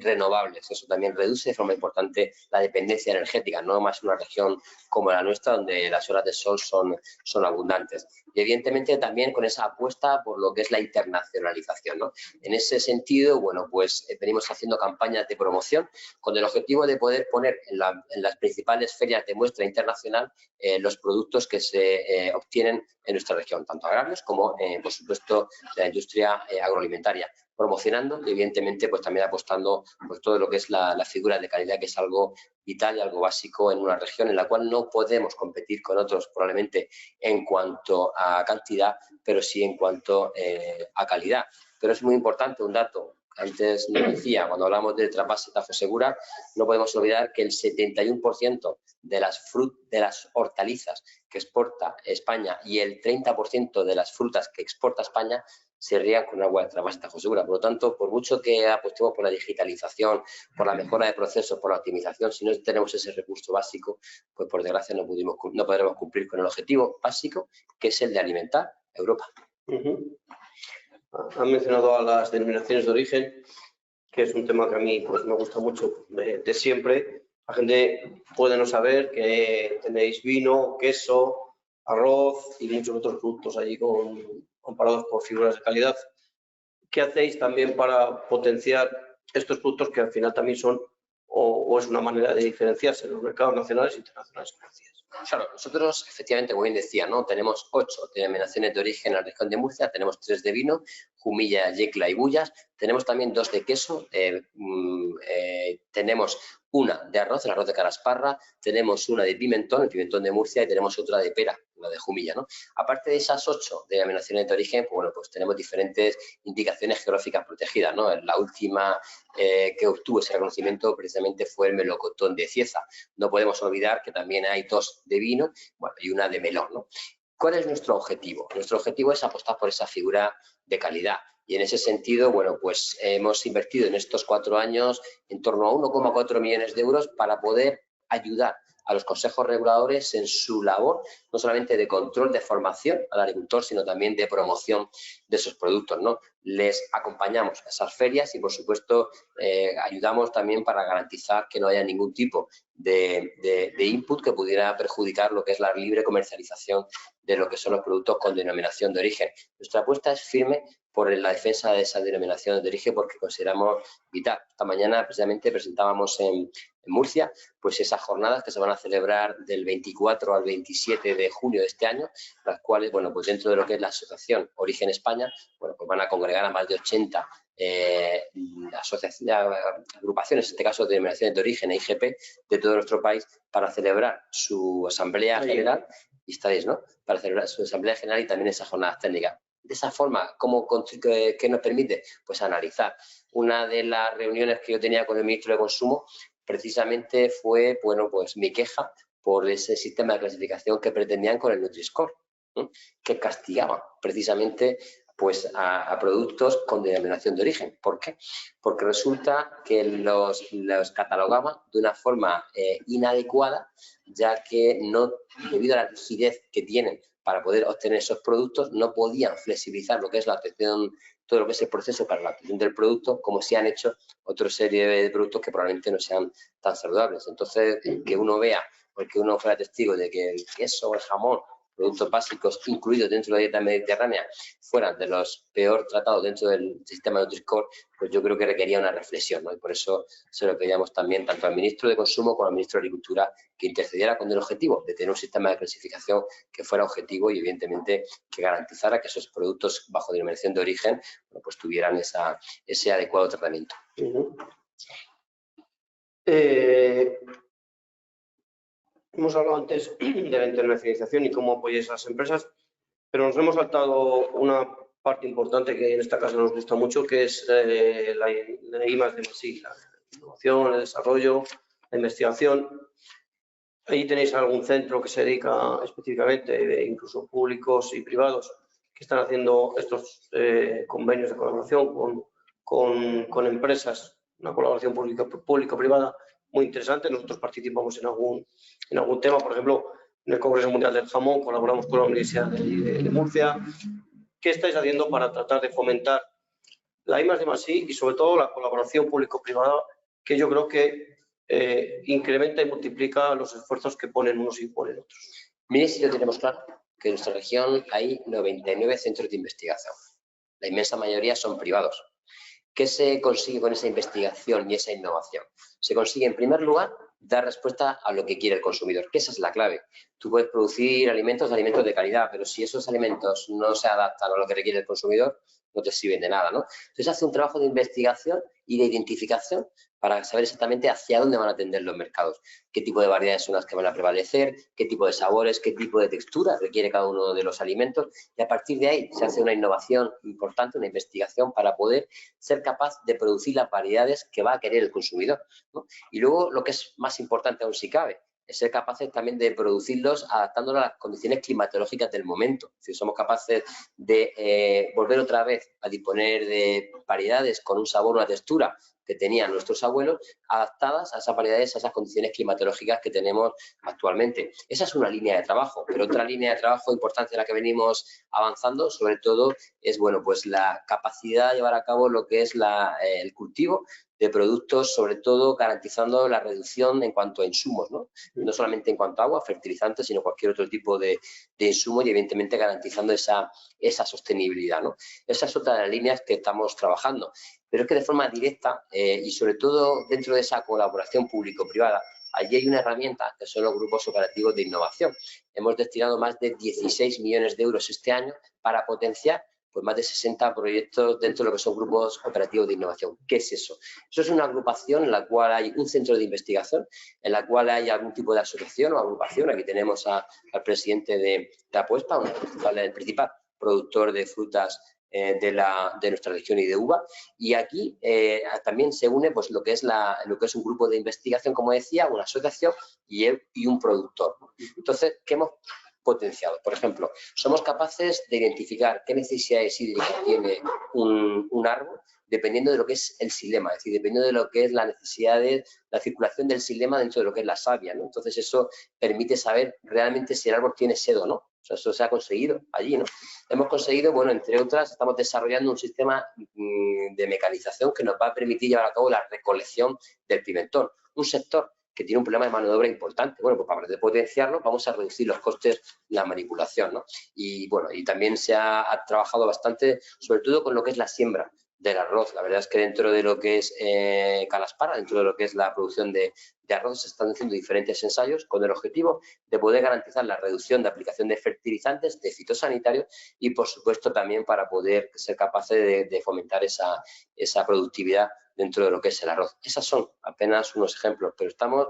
B: renovables. Eso también reduce de forma importante la dependencia energética, no más en una región como la nuestra, donde las horas de sol son abundantes. Y evidentemente también con esa apuesta por lo que es la internacionalización, ¿no? En ese sentido, bueno, pues venimos haciendo campañas de promoción con el objetivo de poder poner en las principales ferias de muestra internacional los productos que se obtienen en nuestra región, tanto agrarios como, por supuesto, de la industria agroalimentaria. promocionando y evidentemente pues también apostando por todo lo que es la figura de calidad, que es algo vital y algo básico en una región en la cual no podemos competir con otros probablemente en cuanto a cantidad, pero sí en cuanto a calidad. Pero es muy importante un dato. Antes nos decía, cuando hablamos de trasvase Tafosegura, no podemos olvidar que el 71% de las hortalizas que exporta España y el 30% de las frutas que exporta España se riegan con agua de trasvase Tafosegura. Por lo tanto, por mucho que apostemos por la digitalización, por la mejora de procesos, por la optimización, si no tenemos ese recurso básico, pues por desgracia no podremos cumplir con el objetivo básico, que es el de alimentar a Europa.
A: Han mencionado a las denominaciones de origen, que es un tema que a mí pues, me gusta mucho de siempre. La gente puede no saber que tenéis vino, queso, arroz y muchos otros productos allí comparados por figuras de calidad. ¿Qué hacéis también para potenciar estos productos que al final también son o es una manera de diferenciarse en los mercados nacionales e internacionales?
B: Claro, nosotros efectivamente, como bien decía, ¿no? Tenemos 8 denominaciones de origen en la región de Murcia, tenemos 3 de vino, Jumilla, Yecla y Bullas, tenemos también 2 de queso, tenemos una de arroz, el arroz de Carasparra, tenemos una de pimentón, el pimentón de Murcia, y tenemos otra de pera, la de Jumilla, ¿no? Aparte de esas 8 denominaciones de origen, pues, bueno, pues tenemos diferentes indicaciones geográficas protegidas, ¿no? La última que obtuvo ese reconocimiento precisamente fue el melocotón de Cieza. No podemos olvidar que también hay 2 de vino, bueno, y una de melón, ¿no? ¿Cuál es nuestro objetivo? Nuestro objetivo es apostar por esa figura de calidad. Y en ese sentido, bueno, pues hemos invertido en estos 4 años en torno a 1,4 millones de euros para poder ayudar a los consejos reguladores en su labor, no solamente de control, de formación al agricultor, sino también de promoción de esos productos, ¿no? Les acompañamos a esas ferias y, por supuesto, ayudamos también para garantizar que no haya ningún tipo de input que pudiera perjudicar lo que es la libre comercialización de lo que son los productos con denominación de origen. Nuestra apuesta es firme por la defensa de esa denominación de origen porque consideramos vital. Esta mañana precisamente presentábamos en Murcia pues esas jornadas que se van a celebrar del 24 al 27 de junio de este año, las cuales, bueno, pues dentro de lo que es la asociación Origen España, bueno, pues van a congregar a más de 80 agrupaciones, en este caso de denominaciones de origen, IGP, de todo nuestro país, para celebrar su asamblea general, y estáis, ¿no? Para celebrar su asamblea general y también esas jornadas técnicas. De esa forma, ¿qué nos permite? Pues analizar. Una de las reuniones que yo tenía con el ministro de Consumo precisamente fue, bueno, pues mi queja por ese sistema de clasificación que pretendían con el Nutri-Score, ¿no? Que castigaba precisamente pues a productos con denominación de origen. ¿Por qué? Porque resulta que los catalogaba de una forma inadecuada, ya que no, debido a la rigidez que tienen para poder obtener esos productos, no podían flexibilizar lo que es la obtención, todo lo que es el proceso para la obtención del producto, como se han hecho otra serie de productos que probablemente no sean tan saludables. Entonces, que uno vea, porque uno fuera testigo de que el queso o el jamón, productos básicos incluidos dentro de la dieta mediterránea, fueran de los peor tratados dentro del sistema Nutri-Score, pues yo creo que requería una reflexión, ¿no? Y por eso se lo pedíamos también tanto al ministro de Consumo como al ministro de Agricultura que intercediera con el objetivo de tener un sistema de clasificación que fuera objetivo y evidentemente que garantizara que esos productos bajo denominación de origen, bueno, pues tuvieran ese adecuado tratamiento.
A: Hemos hablado antes de la internacionalización y cómo apoyáis a las empresas, pero nos hemos saltado una parte importante que en esta casa nos gusta mucho, que es la I+D+I, la innovación, el desarrollo, la investigación. Ahí tenéis algún centro que se dedica específicamente, incluso públicos y privados, que están haciendo estos convenios de colaboración con empresas, una colaboración público-privada muy interesante. Nosotros participamos en algún tema, por ejemplo, en el Congreso Mundial del Jamón, colaboramos con la Universidad de Murcia. ¿Qué estáis haciendo para tratar de fomentar la I+D+I y sobre todo la colaboración público-privada, que yo creo que incrementa y multiplica los esfuerzos que ponen unos y ponen otros?
B: Mire, si lo tenemos claro, que en nuestra región hay 99 centros de investigación. La inmensa mayoría son privados. ¿Qué se consigue con esa investigación y esa innovación? Se consigue, en primer lugar, dar respuesta a lo que quiere el consumidor, que esa es la clave. tú puedes producir alimentos de calidad, pero si esos alimentos no se adaptan a lo que requiere el consumidor, no te sirven de nada, ¿no? Entonces hace un trabajo de investigación y de identificación para saber exactamente hacia dónde van a tender los mercados, qué tipo de variedades son las que van a prevalecer, qué tipo de sabores, qué tipo de textura requiere cada uno de los alimentos, y a partir de ahí se hace una innovación importante, una investigación para poder ser capaz de producir las variedades que va a querer el consumidor, ¿no? Y luego lo que es más importante aún si cabe, es ser capaces también de producirlos adaptándolos a las condiciones climatológicas del momento. Es decir, somos capaces de volver otra vez a disponer de variedades con un sabor, una textura que tenían nuestros abuelos, adaptadas a esas variedades, a esas condiciones climatológicas que tenemos actualmente. Esa es una línea de trabajo, pero otra línea de trabajo importante en la que venimos avanzando, sobre todo, es bueno, pues la capacidad de llevar a cabo lo que es el cultivo de productos, sobre todo garantizando la reducción en cuanto a insumos, ¿no? No solamente en cuanto a agua, fertilizantes, sino cualquier otro tipo de insumo, y evidentemente garantizando esa sostenibilidad, ¿no? Esa es otra de las líneas que estamos trabajando. Pero es que de forma directa y sobre todo dentro de esa colaboración público-privada, allí hay una herramienta que son los grupos operativos de innovación. Hemos destinado más de 16 millones de euros este año para potenciar pues más de 60 proyectos dentro de lo que son grupos operativos de innovación. ¿Qué es eso? Eso es una agrupación en la cual hay un centro de investigación, en la cual hay algún tipo de asociación o agrupación. Aquí tenemos al presidente de Apuesta, el principal productor de frutas de nuestra región y de uva, y aquí también se une pues lo que es un grupo de investigación, como decía, una asociación y un productor. Entonces, ¿qué hemos potenciado? Por ejemplo, somos capaces de identificar qué necesidades hídricas tiene un árbol dependiendo de lo que es el xilema, es decir, dependiendo de lo que es la necesidad de la circulación del xilema dentro de lo que es la savia, ¿no? Entonces eso permite saber realmente si el árbol tiene sed o no. O sea, eso se ha conseguido allí, ¿no? Hemos conseguido, bueno, entre otras, estamos desarrollando un sistema de mecanización que nos va a permitir llevar a cabo la recolección del pimentón, un sector que tiene un problema de mano de obra importante. Bueno, pues para poder potenciarlo vamos a reducir los costes de la manipulación, ¿no? Y bueno, y también se ha trabajado bastante, sobre todo con lo que es la siembra del arroz. La verdad es que dentro de lo que es Calaspara, dentro de lo que es la producción de arroz, se están haciendo diferentes ensayos con el objetivo de poder garantizar la reducción de aplicación de fertilizantes, de fitosanitarios y, por supuesto, también para poder ser capaces de fomentar esa productividad dentro de lo que es el arroz. Esos son apenas unos ejemplos, pero estamos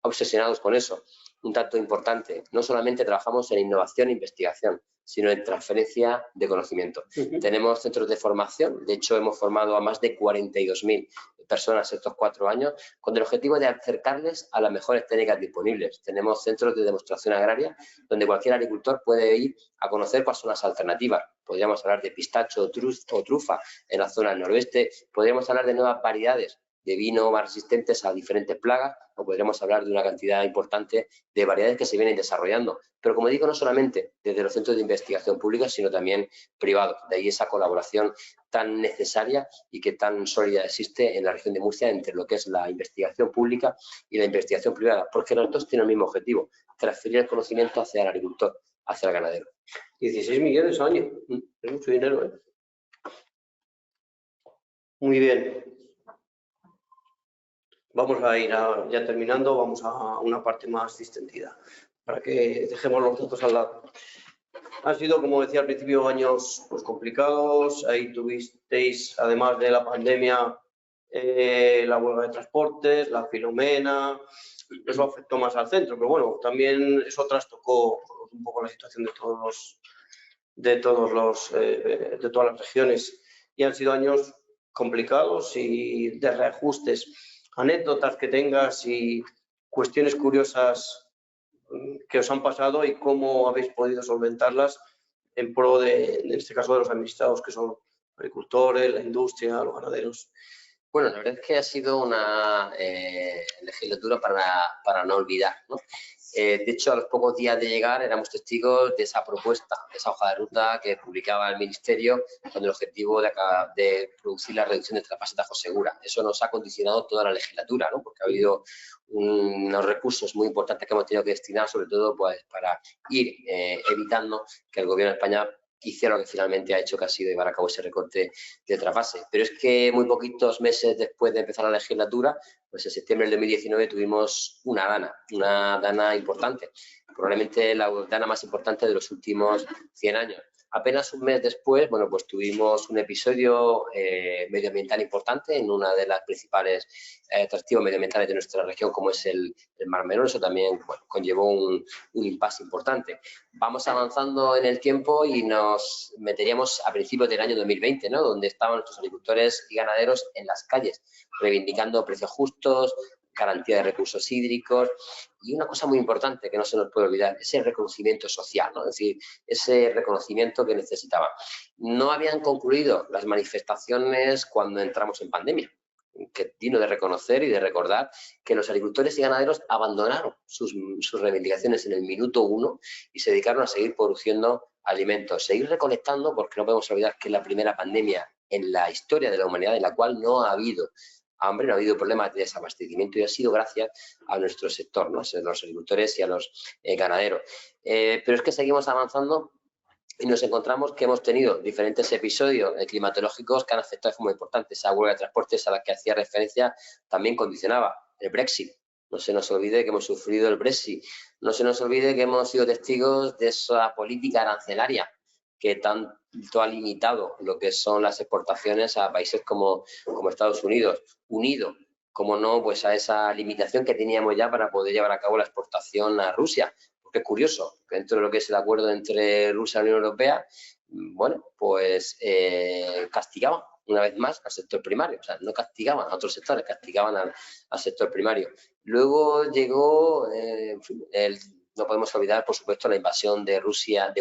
B: obsesionados con eso. Un dato importante, no solamente trabajamos en innovación e investigación, sino en transferencia de conocimiento. Tenemos centros de formación, de hecho hemos formado a más de 42.000 personas estos 4 años, con el objetivo de acercarles a las mejores técnicas disponibles. Tenemos centros de demostración agraria, donde cualquier agricultor puede ir a conocer cuáles son las alternativas. Podríamos hablar de pistacho o trufa en la zona del noroeste, podríamos hablar de nuevas variedades de vino más resistentes a diferentes plagas, o podríamos hablar de una cantidad importante de variedades que se vienen desarrollando. Pero, como digo, no solamente desde los centros de investigación públicos, sino también privados. De ahí esa colaboración tan necesaria y que tan sólida existe en la región de Murcia entre lo que es la investigación pública y la investigación privada, porque los dos tienen el mismo objetivo, transferir el conocimiento hacia el agricultor, hacia el ganadero.
A: 16 millones al año, es mucho dinero, ¿eh? Muy bien. Vamos a ir ya terminando, vamos a una parte más distendida, para que dejemos los datos al lado. Han sido, como decía al principio, años pues, complicados. Ahí tuvisteis, además de la pandemia, la huelga de transportes, la Filomena. Eso afectó más al centro, pero bueno, también eso trastocó un poco la situación de todas las regiones. Y han sido años complicados y de reajustes. Anécdotas que tengas y cuestiones curiosas que os han pasado y cómo habéis podido solventarlas en pro en este caso, de los administrados, que son agricultores, la industria, los ganaderos.
B: Bueno, la verdad es que ha sido una legislatura para no olvidar, ¿no? De hecho, a los pocos días de llegar éramos testigos de esa propuesta, de esa hoja de ruta que publicaba el Ministerio con el objetivo de producir la reducción del trasvase Tajo Segura. Eso nos ha condicionado toda la legislatura, ¿no? Porque ha habido unos recursos muy importantes que hemos tenido que destinar, sobre todo pues, para ir evitando que el Gobierno de España hiciera lo que finalmente ha hecho, que ha sido llevar a cabo ese recorte de trasvase. Pero es que muy poquitos meses después de empezar la legislatura, pues en septiembre del 2019 tuvimos una dana importante, probablemente la dana más importante de los últimos 100 años. Apenas un mes después, bueno, pues tuvimos un episodio medioambiental importante en una de las principales atractivos medioambientales de nuestra región, como es el Mar Menor. Eso también, bueno, conllevó un impasse importante. Vamos avanzando en el tiempo y nos meteríamos a principios del año 2020, ¿no? Donde estaban nuestros agricultores y ganaderos en las calles, reivindicando precios justos, garantía de recursos hídricos y una cosa muy importante que no se nos puede olvidar, ese reconocimiento social, ¿no? Es decir, ese reconocimiento que necesitaban. No habían concluido las manifestaciones cuando entramos en pandemia, que digno de reconocer y de recordar que los agricultores y ganaderos abandonaron sus reivindicaciones en el minuto 1 y se dedicaron a seguir produciendo alimentos, seguir recolectando, porque no podemos olvidar que es la primera pandemia en la historia de la humanidad en la cual no ha habido hambre, no ha habido problemas de desabastecimiento y ha sido gracias a nuestro sector, ¿no? A los agricultores y a los ganaderos. Pero es que seguimos avanzando y nos encontramos que hemos tenido diferentes episodios climatológicos que han afectado de forma importante. Esa huelga de transportes a la que hacía referencia también condicionaba el Brexit. No se nos olvide que hemos sufrido el Brexit. No se nos olvide que hemos sido testigos de esa política arancelaria que tanto ha limitado lo que son las exportaciones a países como Estados Unidos, unido, como no, pues a esa limitación que teníamos ya para poder llevar a cabo la exportación a Rusia. Porque es curioso, que dentro de lo que es el acuerdo entre Rusia y la Unión Europea, bueno, pues castigaban una vez más al sector primario. O sea, no castigaban a otros sectores, castigaban al sector primario. Luego llegó, en fin, no podemos olvidar, por supuesto, la invasión de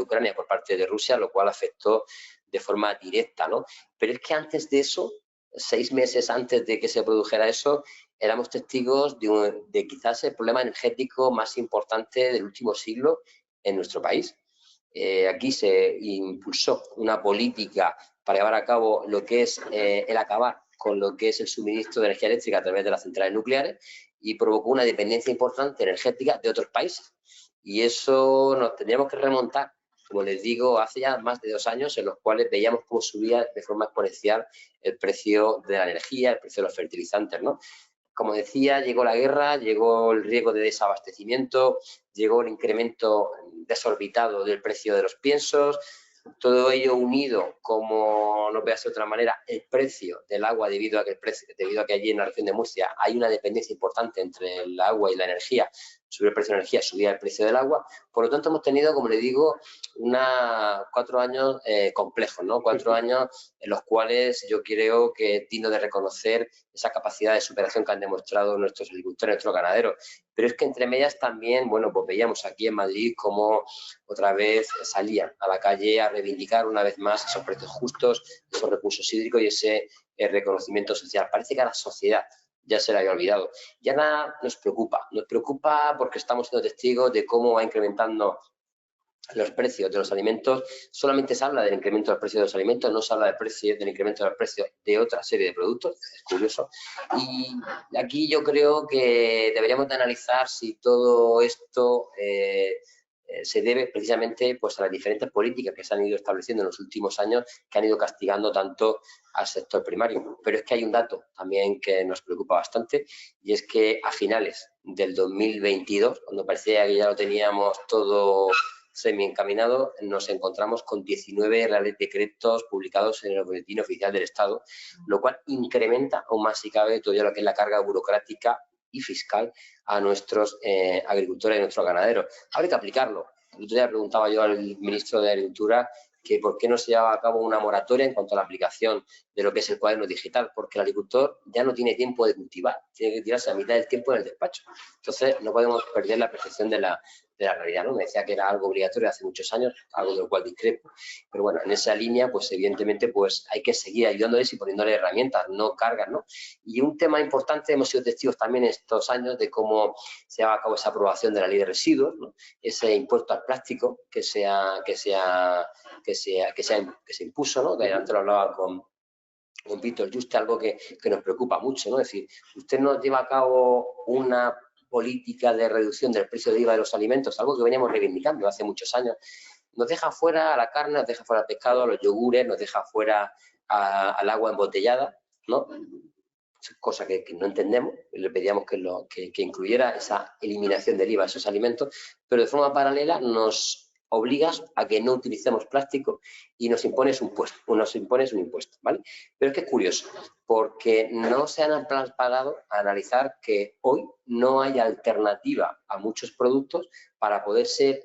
B: Ucrania por parte de Rusia, lo cual afectó de forma directa, ¿no? Pero es que antes de eso, 6 meses antes de que se produjera eso, éramos testigos de quizás el problema energético más importante del último siglo en nuestro país. Aquí se impulsó una política para llevar a cabo lo que es el acabar con lo que es el suministro de energía eléctrica a través de las centrales nucleares y provocó una dependencia importante energética de otros países. Y eso nos tendríamos que remontar, como les digo, hace ya más de 2 años en los cuales veíamos cómo subía de forma exponencial el precio de la energía, el precio de los fertilizantes, ¿no? Como decía, llegó la guerra, llegó el riesgo de desabastecimiento, llegó el incremento desorbitado del precio de los piensos, todo ello unido, como no puede ser de otra manera, el precio del agua debido a que allí en la región de Murcia hay una dependencia importante entre el agua y la energía. Subir el precio de la energía, subía el precio del agua. Por lo tanto, hemos tenido, como le digo, 4 años complejos, ¿no? 4 años en los cuales yo creo que es digno de reconocer esa capacidad de superación que han demostrado nuestros agricultores, nuestros ganaderos. Pero es que entre medias también, bueno, pues veíamos aquí en Madrid cómo otra vez salían a la calle a reivindicar una vez más esos precios justos, esos recursos hídricos y ese reconocimiento social. Parece que a la sociedad ya se le había olvidado. Ya nada nos preocupa porque estamos siendo testigos de cómo va incrementando los precios de los alimentos. Solamente se habla del incremento del precio de los alimentos, no se habla del incremento de los precios de otra serie de productos, es curioso. Y aquí yo creo que deberíamos de analizar si todo esto se debe precisamente pues, a las diferentes políticas que se han ido estableciendo en los últimos años que han ido castigando tanto al sector primario. Pero es que hay un dato también que nos preocupa bastante y es que a finales del 2022, cuando parecía que ya lo teníamos todo semi-encaminado, nos encontramos con 19 reales decretos publicados en el Boletín Oficial del Estado, lo cual incrementa aún más, si cabe, todavía lo que es la carga burocrática y fiscal a nuestros agricultores y a nuestros ganaderos. Habrá que aplicarlo. El otro día preguntaba yo al ministro de Agricultura que por qué no se lleva a cabo una moratoria en cuanto a la aplicación de lo que es el cuaderno digital, porque el agricultor ya no tiene tiempo de cultivar, tiene que tirarse a mitad del tiempo en el despacho. Entonces, no podemos perder la percepción de la realidad, ¿no? Me decía que era algo obligatorio hace muchos años, algo de lo cual discrepo. Pero bueno, en esa línea, pues evidentemente, pues hay que seguir ayudándoles y poniéndoles herramientas, no cargas, ¿no? Y un tema importante, hemos sido testigos también estos años de cómo se lleva a cabo esa aprobación de la ley de residuos, ¿no? Ese impuesto al plástico que se impuso, ¿no? Que antes lo hablaba con Víctor Juste, algo que nos preocupa mucho, ¿no? Es decir, usted nos lleva a cabo una política de reducción del precio de IVA de los alimentos, algo que veníamos reivindicando hace muchos años. nos deja fuera a la carne, nos deja fuera al pescado, a los yogures, nos deja fuera al agua embotellada, ¿no? Cosa que no entendemos, le pedíamos que incluyera esa eliminación del IVA a esos alimentos, pero de forma paralela nos obligas a que no utilicemos plástico y nos impones un impuesto, ¿vale? Pero es que es curioso, porque no se han parado a analizar que hoy no hay alternativa a muchos productos para poder ser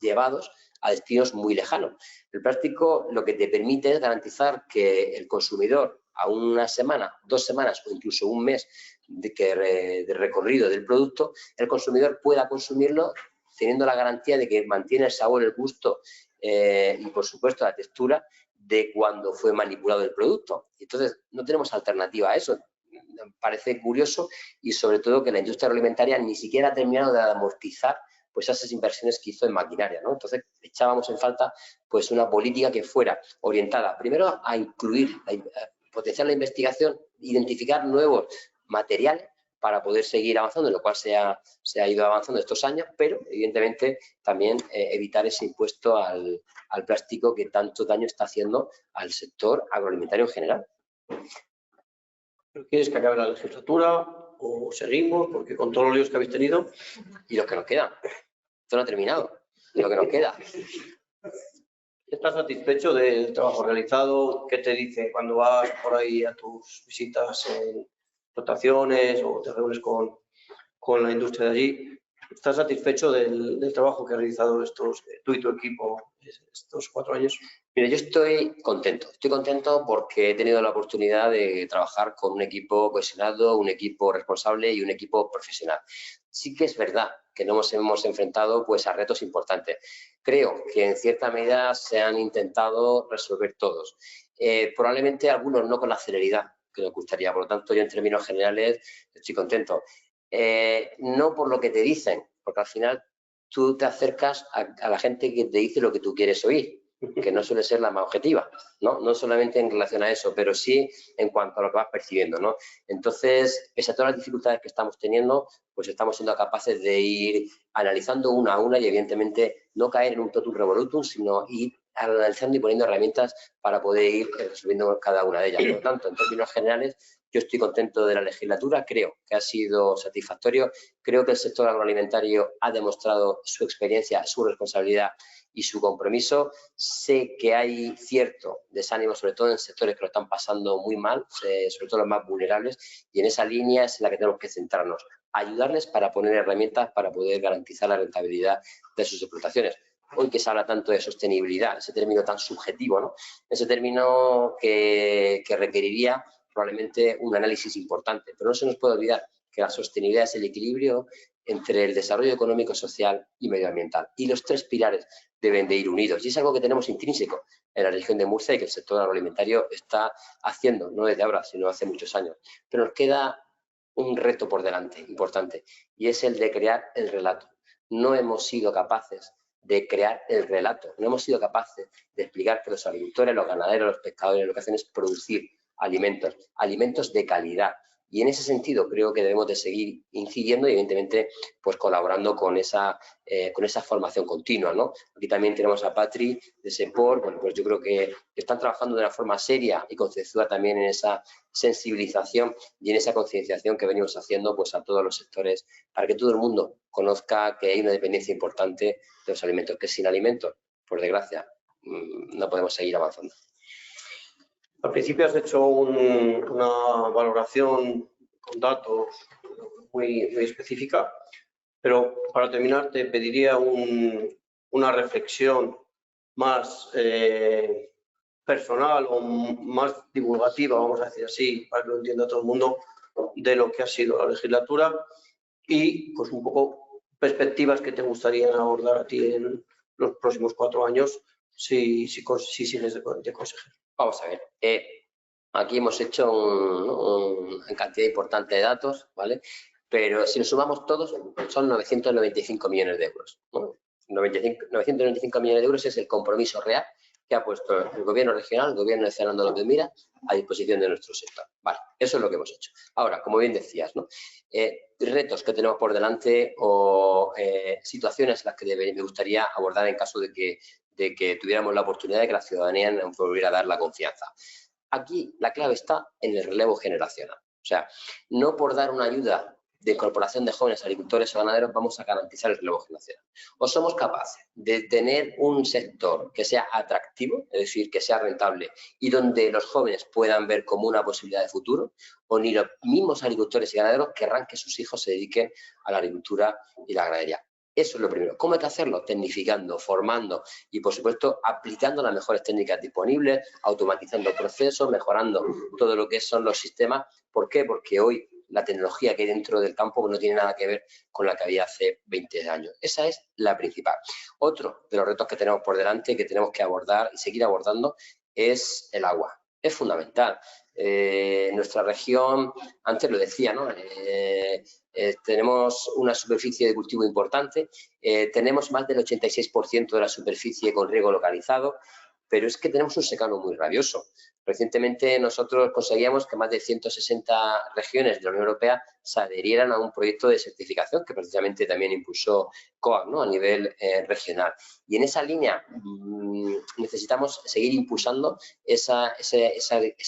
B: llevados a destinos muy lejanos. El plástico lo que te permite es garantizar que el consumidor a una semana, 2 semanas o incluso un mes de recorrido del producto, el consumidor pueda consumirlo teniendo la garantía de que mantiene el sabor, el gusto y, por supuesto, la textura de cuando fue manipulado el producto. Entonces, no tenemos alternativa a eso. Me parece curioso y, sobre todo, que la industria agroalimentaria ni siquiera ha terminado de amortizar pues esas inversiones que hizo en maquinaria, ¿no? Entonces, echábamos en falta pues una política que fuera orientada, primero, a incluir, a potenciar la investigación, identificar nuevos materiales para poder seguir avanzando, en lo cual se ha ido avanzando estos años, pero evidentemente también evitar ese impuesto al plástico que tanto daño está haciendo al sector agroalimentario en general.
A: ¿Quieres que acabe la legislatura o seguimos? Porque con todos los líos que habéis tenido.
B: Y los que nos quedan. Esto no ha terminado. Y lo que nos queda.
A: ¿Estás satisfecho del trabajo realizado? ¿Qué te dice cuando vas por ahí a tus visitas en rotaciones o te reúnes con la industria de allí? ¿Estás satisfecho del trabajo que ha realizado tú y tu equipo estos 4 años?
B: Mira, yo estoy contento porque he tenido la oportunidad de trabajar con un equipo cohesionado, un equipo responsable y un equipo profesional. Sí que es verdad que nos hemos enfrentado pues a retos importantes. Creo que en cierta medida se han intentado resolver todos. Probablemente algunos no con la celeridad que nos gustaría, por lo tanto yo en términos generales estoy contento. No por lo que te dicen, porque al final tú te acercas a la gente que te dice lo que tú quieres oír, que no suele ser la más objetiva, ¿no? No solamente en relación a eso, pero sí en cuanto a lo que vas percibiendo, ¿no? Entonces, pese a todas las dificultades que estamos teniendo, pues estamos siendo capaces de ir analizando una a una y, evidentemente, no caer en un totum revolutum, sino ir analizando y poniendo herramientas para poder ir resolviendo cada una de ellas. Por lo tanto, en términos generales, yo estoy contento de la legislatura, creo que ha sido satisfactorio, creo que el sector agroalimentario ha demostrado su experiencia, su responsabilidad y su compromiso. Sé que hay cierto desánimo, sobre todo en sectores que lo están pasando muy mal, sobre todo los más vulnerables, y en esa línea es en la que tenemos que centrarnos, ayudarles para poner herramientas para poder garantizar la rentabilidad de sus explotaciones. Hoy que se habla tanto de sostenibilidad, ese término tan subjetivo, ¿no? Ese término que requeriría probablemente un análisis importante, pero no se nos puede olvidar que la sostenibilidad es el equilibrio entre el desarrollo económico, social y medioambiental. Y los 3 pilares deben de ir unidos. Y es algo que tenemos intrínseco en la región de Murcia y que el sector agroalimentario está haciendo, no desde ahora, sino hace muchos años. Pero nos queda un reto por delante importante y es el de crear el relato. No hemos sido capaces de crear el relato, no hemos sido capaces de explicar que los agricultores, los ganaderos, los pescadores lo que hacen es producir alimentos de calidad. Y en ese sentido creo que debemos de seguir incidiendo y, evidentemente, pues colaborando con esa formación continua, ¿no? Aquí también tenemos a Patri de SEPOR, bueno, pues yo creo que están trabajando de una forma seria y concienzuda también en esa sensibilización y en esa concienciación que venimos haciendo pues a todos los sectores para que todo el mundo conozca que hay una dependencia importante de los alimentos, que sin alimentos, por desgracia, no podemos seguir avanzando.
A: Al principio has hecho una valoración con datos muy específica, pero para terminar te pediría una reflexión más personal o más divulgativa, vamos a decir así, para que lo entienda todo el mundo, de lo que ha sido la legislatura y pues un poco perspectivas que te gustaría abordar a ti en los próximos 4 años si sigues de consejero.
B: Vamos a ver, aquí hemos hecho una cantidad importante de datos, ¿vale? Pero si los sumamos todos, son 995 millones de euros, ¿no? 995 millones de euros es el compromiso real que ha puesto el gobierno regional, el gobierno de Fernando López Miras, a disposición de nuestro sector. Vale, eso es lo que hemos hecho. Ahora, como bien decías, ¿no? Retos que tenemos por delante o situaciones en las que me gustaría abordar en caso de que tuviéramos la oportunidad de que la ciudadanía nos volviera a dar la confianza. Aquí la clave está en el relevo generacional. O sea, no por dar una ayuda de incorporación de jóvenes agricultores o ganaderos vamos a garantizar el relevo generacional. O somos capaces de tener un sector que sea atractivo, es decir, que sea rentable y donde los jóvenes puedan ver como una posibilidad de futuro, o ni los mismos agricultores y ganaderos querrán que sus hijos se dediquen a la agricultura y la ganadería. Eso es lo primero. ¿Cómo hay que hacerlo? Tecnificando, formando y, por supuesto, aplicando las mejores técnicas disponibles, automatizando procesos, mejorando todo lo que son los sistemas. ¿Por qué? Porque hoy la tecnología que hay dentro del campo no tiene nada que ver con la que había hace 20 años. Esa es la principal. Otro de los retos que tenemos por delante, que tenemos que abordar y seguir abordando, es el agua. Es fundamental. Nuestra región, antes lo decía, ¿no? Tenemos una superficie de cultivo importante, tenemos más del 86% de la superficie con riego localizado, pero es que tenemos un secano muy rabioso. Recientemente nosotros conseguíamos que más de 160 regiones de la Unión Europea se adherieran a un proyecto de certificación que precisamente también impulsó COAG, ¿no? A nivel regional. Y en esa línea necesitamos seguir impulsando esa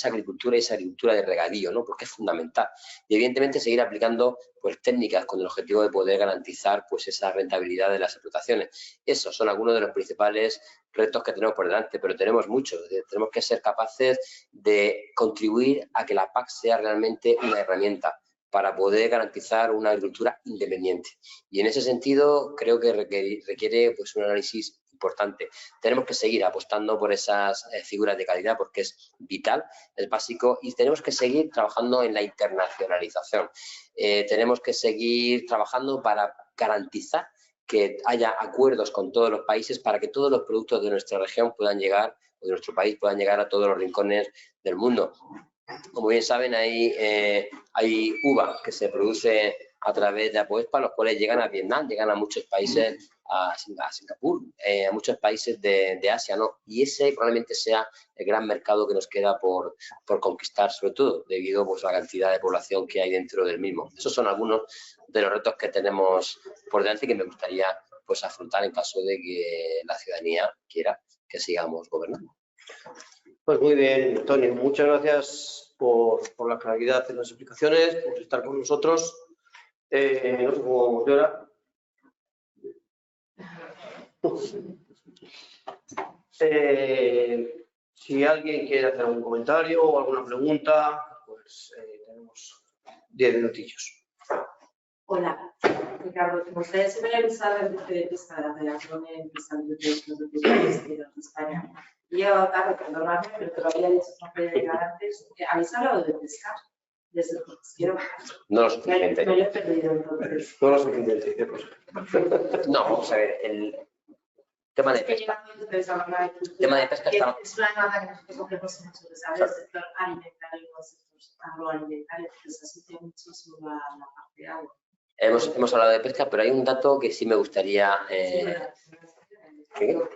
B: agricultura y esa agricultura de regadío, ¿no? Porque es fundamental. Y evidentemente seguir aplicando pues, técnicas con el objetivo de poder garantizar pues, esa rentabilidad de las explotaciones. Esos son algunos de los principales retos que tenemos por delante, pero tenemos muchos. Tenemos que ser capaces de contribuir a que la PAC sea realmente una herramienta para poder garantizar una agricultura independiente. Y en ese sentido creo que requiere pues, un análisis importante. Tenemos que seguir apostando por esas figuras de calidad porque es vital, es básico, y tenemos que seguir trabajando en la internacionalización. Tenemos que seguir trabajando para garantizar que haya acuerdos con todos los países para que todos los productos de nuestra región puedan llegar, o de nuestro país puedan llegar a todos los rincones del mundo. Como bien saben, hay uva que se produce a través de Apoespa, los cuales llegan a Vietnam, llegan a muchos países, a Singapur, a muchos países de Asia, ¿no? Y ese probablemente sea el gran mercado que nos queda por conquistar, sobre todo debido pues, a la cantidad de población que hay dentro del mismo. Esos son algunos de los retos que tenemos por delante y que me gustaría pues, afrontar en caso de que la ciudadanía quiera que sigamos gobernando.
A: Pues muy bien, Antonio. Muchas gracias por la claridad en las explicaciones, por estar con nosotros. No sé cómo llora. Si alguien quiere hacer algún comentario o alguna pregunta, pues tenemos 10 minutillos.
C: Hola, Ricardo. Me gustaría supervisar el jefe de pesca de la Federación Empresarial de Pescadores de España. He llegado tarde, perdonadme, pero todavía he dicho que llegar antes. ¿Habéis hablado de pescar desde el pesquero?
B: No lo suficiente.
C: Me lo he perdido entonces.
A: No lo suficiente.
B: No, vamos a ver, el tema de pesca. Tema de pesca está...
C: Es una nota que nosotros cogemos mucho de saber el sector alimentario y el sector agroalimentario, que se asocia muchísimo a la parte de agua.
B: Hemos hablado de pesca, pero hay un dato que sí me gustaría...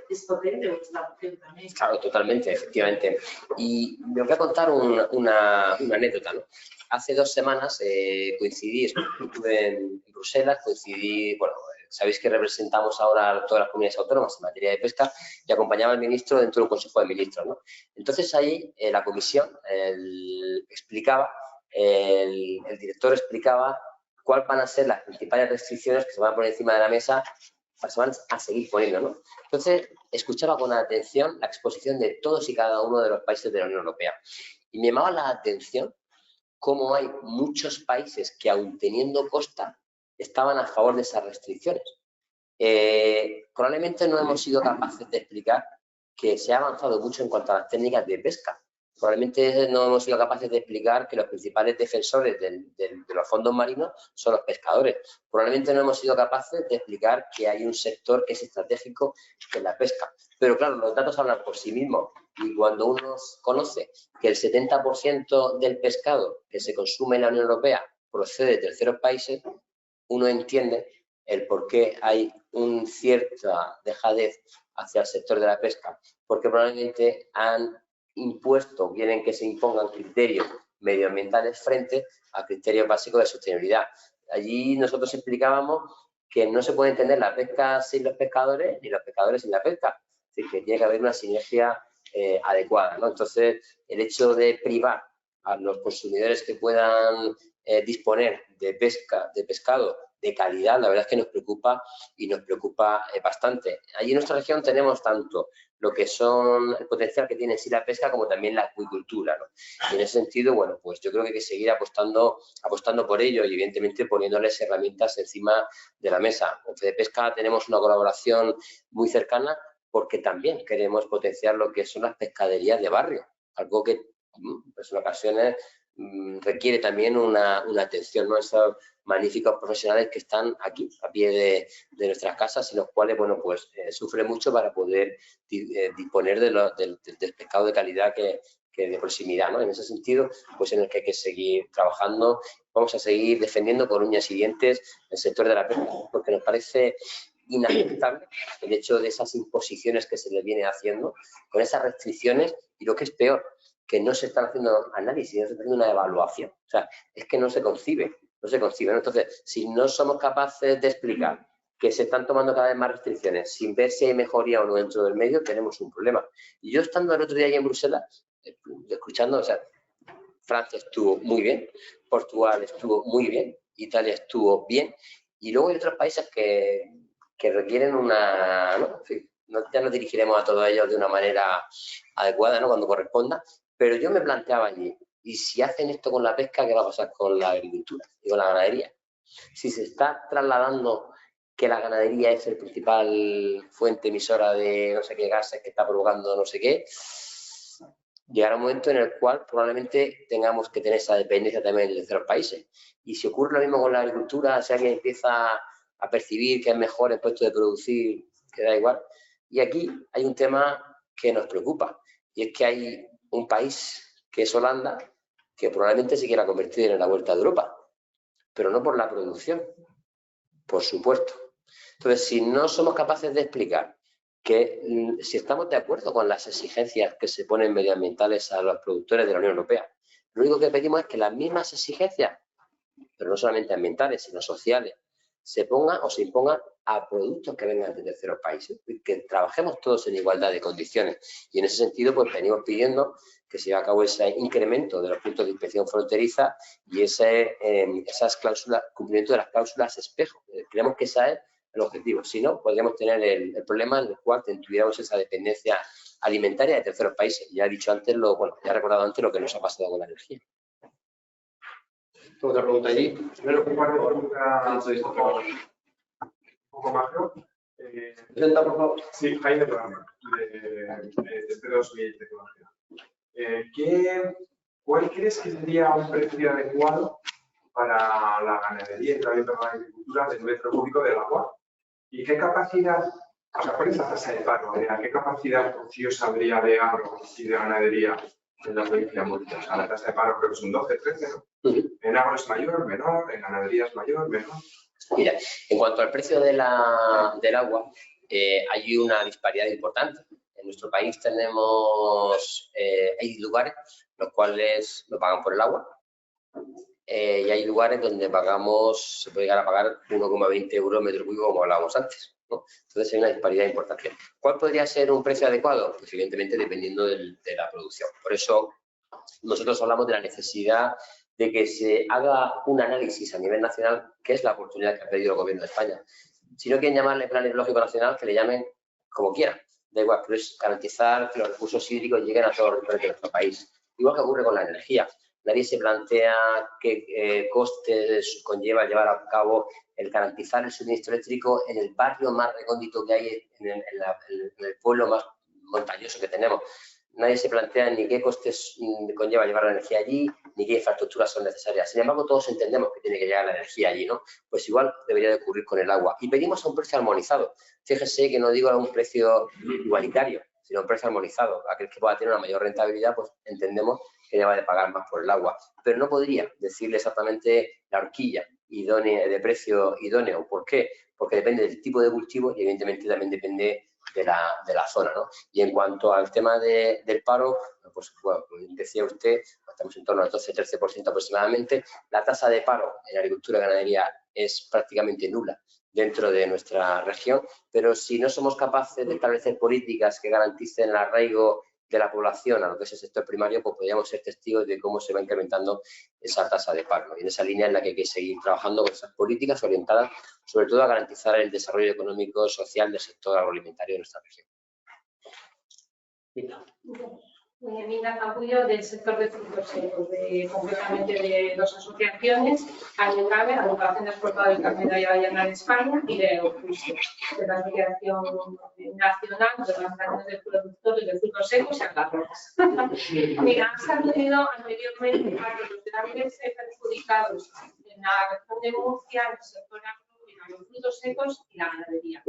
C: Es potente, o está potente también.
B: Claro, totalmente, efectivamente. Y me voy a contar una anécdota, ¿no? Hace 2 semanas coincidí, estuve en Bruselas, bueno, sabéis que representamos ahora a todas las comunidades autónomas en materia de pesca y acompañaba al ministro dentro del Consejo de Ministros, ¿no? Entonces ahí la comisión el director explicaba cuáles van a ser las principales restricciones que se van a poner encima de la mesa, se van a seguir poniendo, ¿no? Entonces, escuchaba con atención la exposición de todos y cada uno de los países de la Unión Europea. Y me llamaba la atención cómo hay muchos países que, aun teniendo costa, estaban a favor de esas restricciones. Probablemente no hemos sido capaces de explicar que se ha avanzado mucho en cuanto a las técnicas de pesca. Probablemente no hemos sido capaces de explicar que los principales defensores de los fondos marinos son los pescadores. Probablemente no hemos sido capaces de explicar que hay un sector que es estratégico en la pesca. Pero claro, los datos hablan por sí mismos. Y cuando uno conoce que el 70% del pescado que se consume en la Unión Europea procede de terceros países, uno entiende el por qué hay una cierta dejadez hacia el sector de la pesca, porque probablemente han impuesto, quieren que se impongan criterios medioambientales frente a criterios básicos de sostenibilidad. Allí nosotros explicábamos que no se puede entender la pesca sin los pescadores ni los pescadores sin la pesca, es decir, que tiene que haber una sinergia adecuada, ¿no? Entonces, el hecho de privar a los consumidores que puedan disponer de pescado de calidad, la verdad es que nos preocupa y nos preocupa bastante. Allí en nuestra región tenemos tanto lo que son el potencial que tiene en sí la pesca como también la acuicultura, ¿no? Y en ese sentido, bueno, pues yo creo que hay que seguir apostando por ello y evidentemente poniéndoles herramientas encima de la mesa. Con Fedepesca tenemos una colaboración muy cercana porque también queremos potenciar lo que son las pescaderías de barrio, algo que pues en ocasiones requiere también una atención, ¿no? Esos magníficos profesionales que están aquí, a pie de nuestras casas, y los cuales, bueno, pues sufren mucho para poder disponer del pescado de calidad que de proximidad, ¿no? En ese sentido, pues en el que hay que seguir trabajando. Vamos a seguir defendiendo con uñas y dientes el sector de la pesca, porque nos parece inaceptable el hecho de esas imposiciones que se le viene haciendo, con esas restricciones, y lo que es peor, que no se están haciendo análisis, no se está haciendo una evaluación. O sea, es que no se concibe, ¿no? Entonces, si no somos capaces de explicar que se están tomando cada vez más restricciones sin ver si hay mejoría o no dentro del medio, tenemos un problema. Y yo estando el otro día allí en Bruselas, escuchando, o sea, Francia estuvo muy bien, Portugal estuvo muy bien, Italia estuvo bien, y luego hay otros países que requieren una, ¿no? En fin, ya nos dirigiremos a todos ellos de una manera adecuada, ¿no? Cuando corresponda, pero yo me planteaba allí, ¿y si hacen esto con la pesca, qué va a pasar con la agricultura y con la ganadería? Si se está trasladando que la ganadería es el principal fuente emisora de no sé qué gases que está provocando no sé qué, llegará un momento en el cual probablemente tengamos que tener esa dependencia también de terceros países. Y si ocurre lo mismo con la agricultura, si alguien empieza a percibir que es mejor el puesto de producir, que da igual. Y aquí hay un tema que nos preocupa, y es que hay un país, que es Holanda, que probablemente se quiera convertir en la vuelta de Europa, pero no por la producción, por supuesto. Entonces, si no somos capaces de explicar que si estamos de acuerdo con las exigencias que se ponen medioambientales a los productores de la Unión Europea, lo único que pedimos es que las mismas exigencias, pero no solamente ambientales, sino sociales, se pongan o se impongan a productos que vengan de terceros países, y que trabajemos todos en igualdad de condiciones. Y en ese sentido, pues venimos pidiendo que se lleve a cabo ese incremento de los puntos de inspección fronteriza y esas cláusulas, cumplimiento de las cláusulas espejo. Creemos que ese es el objetivo. Si no, podríamos tener el problema en el cual tuviéramos esa dependencia alimentaria de terceros países. Ya he dicho antes, ya he recordado antes lo que nos ha pasado con la energía.
A: Otra pregunta allí.
D: Primero, un poco macro.
A: Presenta, por favor.
D: Sí, Jaime Programa, de P2 y Tecnología. ¿Cuál crees que sería un precio adecuado para la ganadería y también para la agricultura del metro cúbico del agua? ¿Y qué capacidad, o sea, cuál es la tasa de paro? ¿Qué capacidad ociosa habría de agro y de ganadería en la provincia de Murcia? O sea, la tasa de paro creo que es un 12, 13, ¿no? En agro es mayor, menor, en ganadería es mayor, menor.
B: Mira, en cuanto al precio del agua, hay una disparidad importante. En nuestro país hay lugares los cuales no pagan por el agua y hay lugares donde se puede llegar a pagar 1,20 euros metro cúbico, como hablábamos antes, ¿no? Entonces hay una disparidad importante. ¿Cuál podría ser un precio adecuado? Pues evidentemente dependiendo de la producción. Por eso nosotros hablamos de la necesidad de que se haga un análisis a nivel nacional, que es la oportunidad que ha pedido el Gobierno de España. Si no quieren llamarle plan hidrológico nacional, que le llamen como quieran, da igual, pero es garantizar que los recursos hídricos lleguen a todos los rincones de nuestro país. Igual que ocurre con la energía. Nadie se plantea qué costes conlleva llevar a cabo el garantizar el suministro eléctrico en el barrio más recóndito que hay, en el pueblo más montañoso que tenemos. Nadie se plantea ni qué costes conlleva llevar la energía allí, ni qué infraestructuras son necesarias. Sin embargo, todos entendemos que tiene que llegar la energía allí, ¿no? Pues igual debería de ocurrir con el agua. Y pedimos a un precio armonizado. Fíjese que no digo a un precio igualitario, sino a un precio armonizado. Aquel que pueda tener una mayor rentabilidad, pues entendemos que deba de pagar más por el agua. Pero no podría decirle exactamente la horquilla de precio idóneo. ¿Por qué? Porque depende del tipo de cultivo y evidentemente también depende la zona, ¿no? Y en cuanto al tema del paro, pues bueno, como decía usted, estamos en torno al 12-13% aproximadamente. La tasa de paro en agricultura y ganadería es prácticamente nula dentro de nuestra región, pero si no somos capaces de establecer políticas que garanticen el arraigo de la población a lo que es el sector primario, pues podríamos ser testigos de cómo se va incrementando esa tasa de paro, ¿no? Y en esa línea en la que hay que seguir trabajando con esas políticas orientadas sobre todo a garantizar el desarrollo económico y social del sector agroalimentario de nuestra región.
E: Mina Capullo, del sector de frutos secos, concretamente de dos asociaciones, Almendrave, Agrupación de Exportadores de Almendra y Avellana de España, y de Opuso, de la Asociación Nacional de Organizaciones de Productores de Frutos Secos y Algarrobas. Mira, han salido anteriormente a los grandes perjudicados en la región de Murcia, en el sector agro, los frutos secos y la ganadería.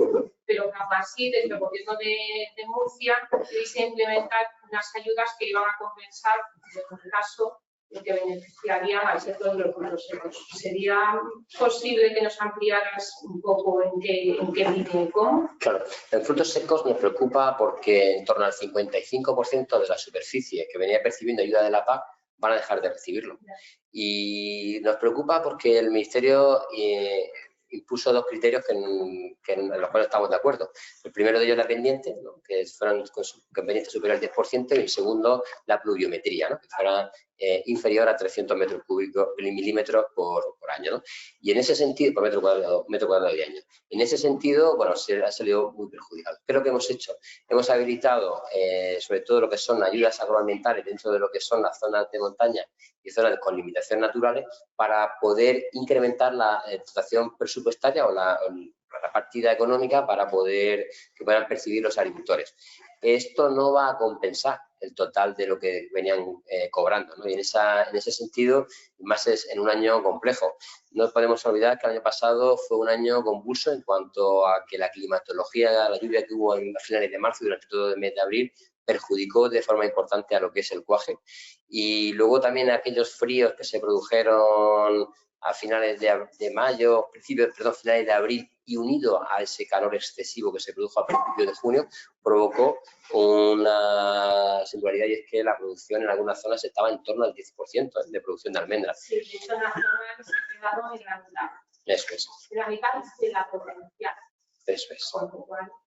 E: Pero aún así, desde el gobierno de Murcia, queréis implementar unas ayudas que iban a compensar, en el caso, que beneficiarían al sector de los frutos secos. ¿Sería posible que nos ampliaras un poco en qué línea y cómo?
B: Claro, en frutos secos nos preocupa porque en torno al 55% de la superficie que venía percibiendo ayuda de la PAC van a dejar de recibirlo. Y nos preocupa porque el Ministerio impuso dos criterios en los cuales estamos de acuerdo. El primero de ellos, la pendiente, ¿no? Que fueran con pendiente superior al 10%, y el segundo, la pluviometría, ¿no? Que fuera inferior a 300 milímetros por año, ¿no? Y en ese sentido, por metro cuadrado de año. En ese sentido, bueno, se ha salido muy perjudicado. ¿Qué es lo que hemos hecho? Hemos habilitado, sobre todo lo que son ayudas agroambientales dentro de lo que son las zonas de montaña y zonas con limitaciones naturales, para poder incrementar la dotación presupuestaria o la partida económica para que puedan percibir los agricultores. Esto no va a compensar el total de lo que venían cobrando, ¿no? Y en ese sentido, más es en un año complejo. No podemos olvidar que el año pasado fue un año convulso en cuanto a que la climatología, la lluvia que hubo a finales de marzo y durante todo el mes de abril, perjudicó de forma importante a lo que es el cuaje. Y luego también aquellos fríos que se produjeron a finales de mayo, finales de abril, y unido a ese calor excesivo que se produjo a principios de junio, provocó una singularidad, y es que la producción en algunas zonas estaba en torno al 10% de producción de almendras.
E: Sí, de hecho, en la zona se ha quedado en la mitad.
B: Eso es.
E: En la mitad de la potencial.
B: Eso es.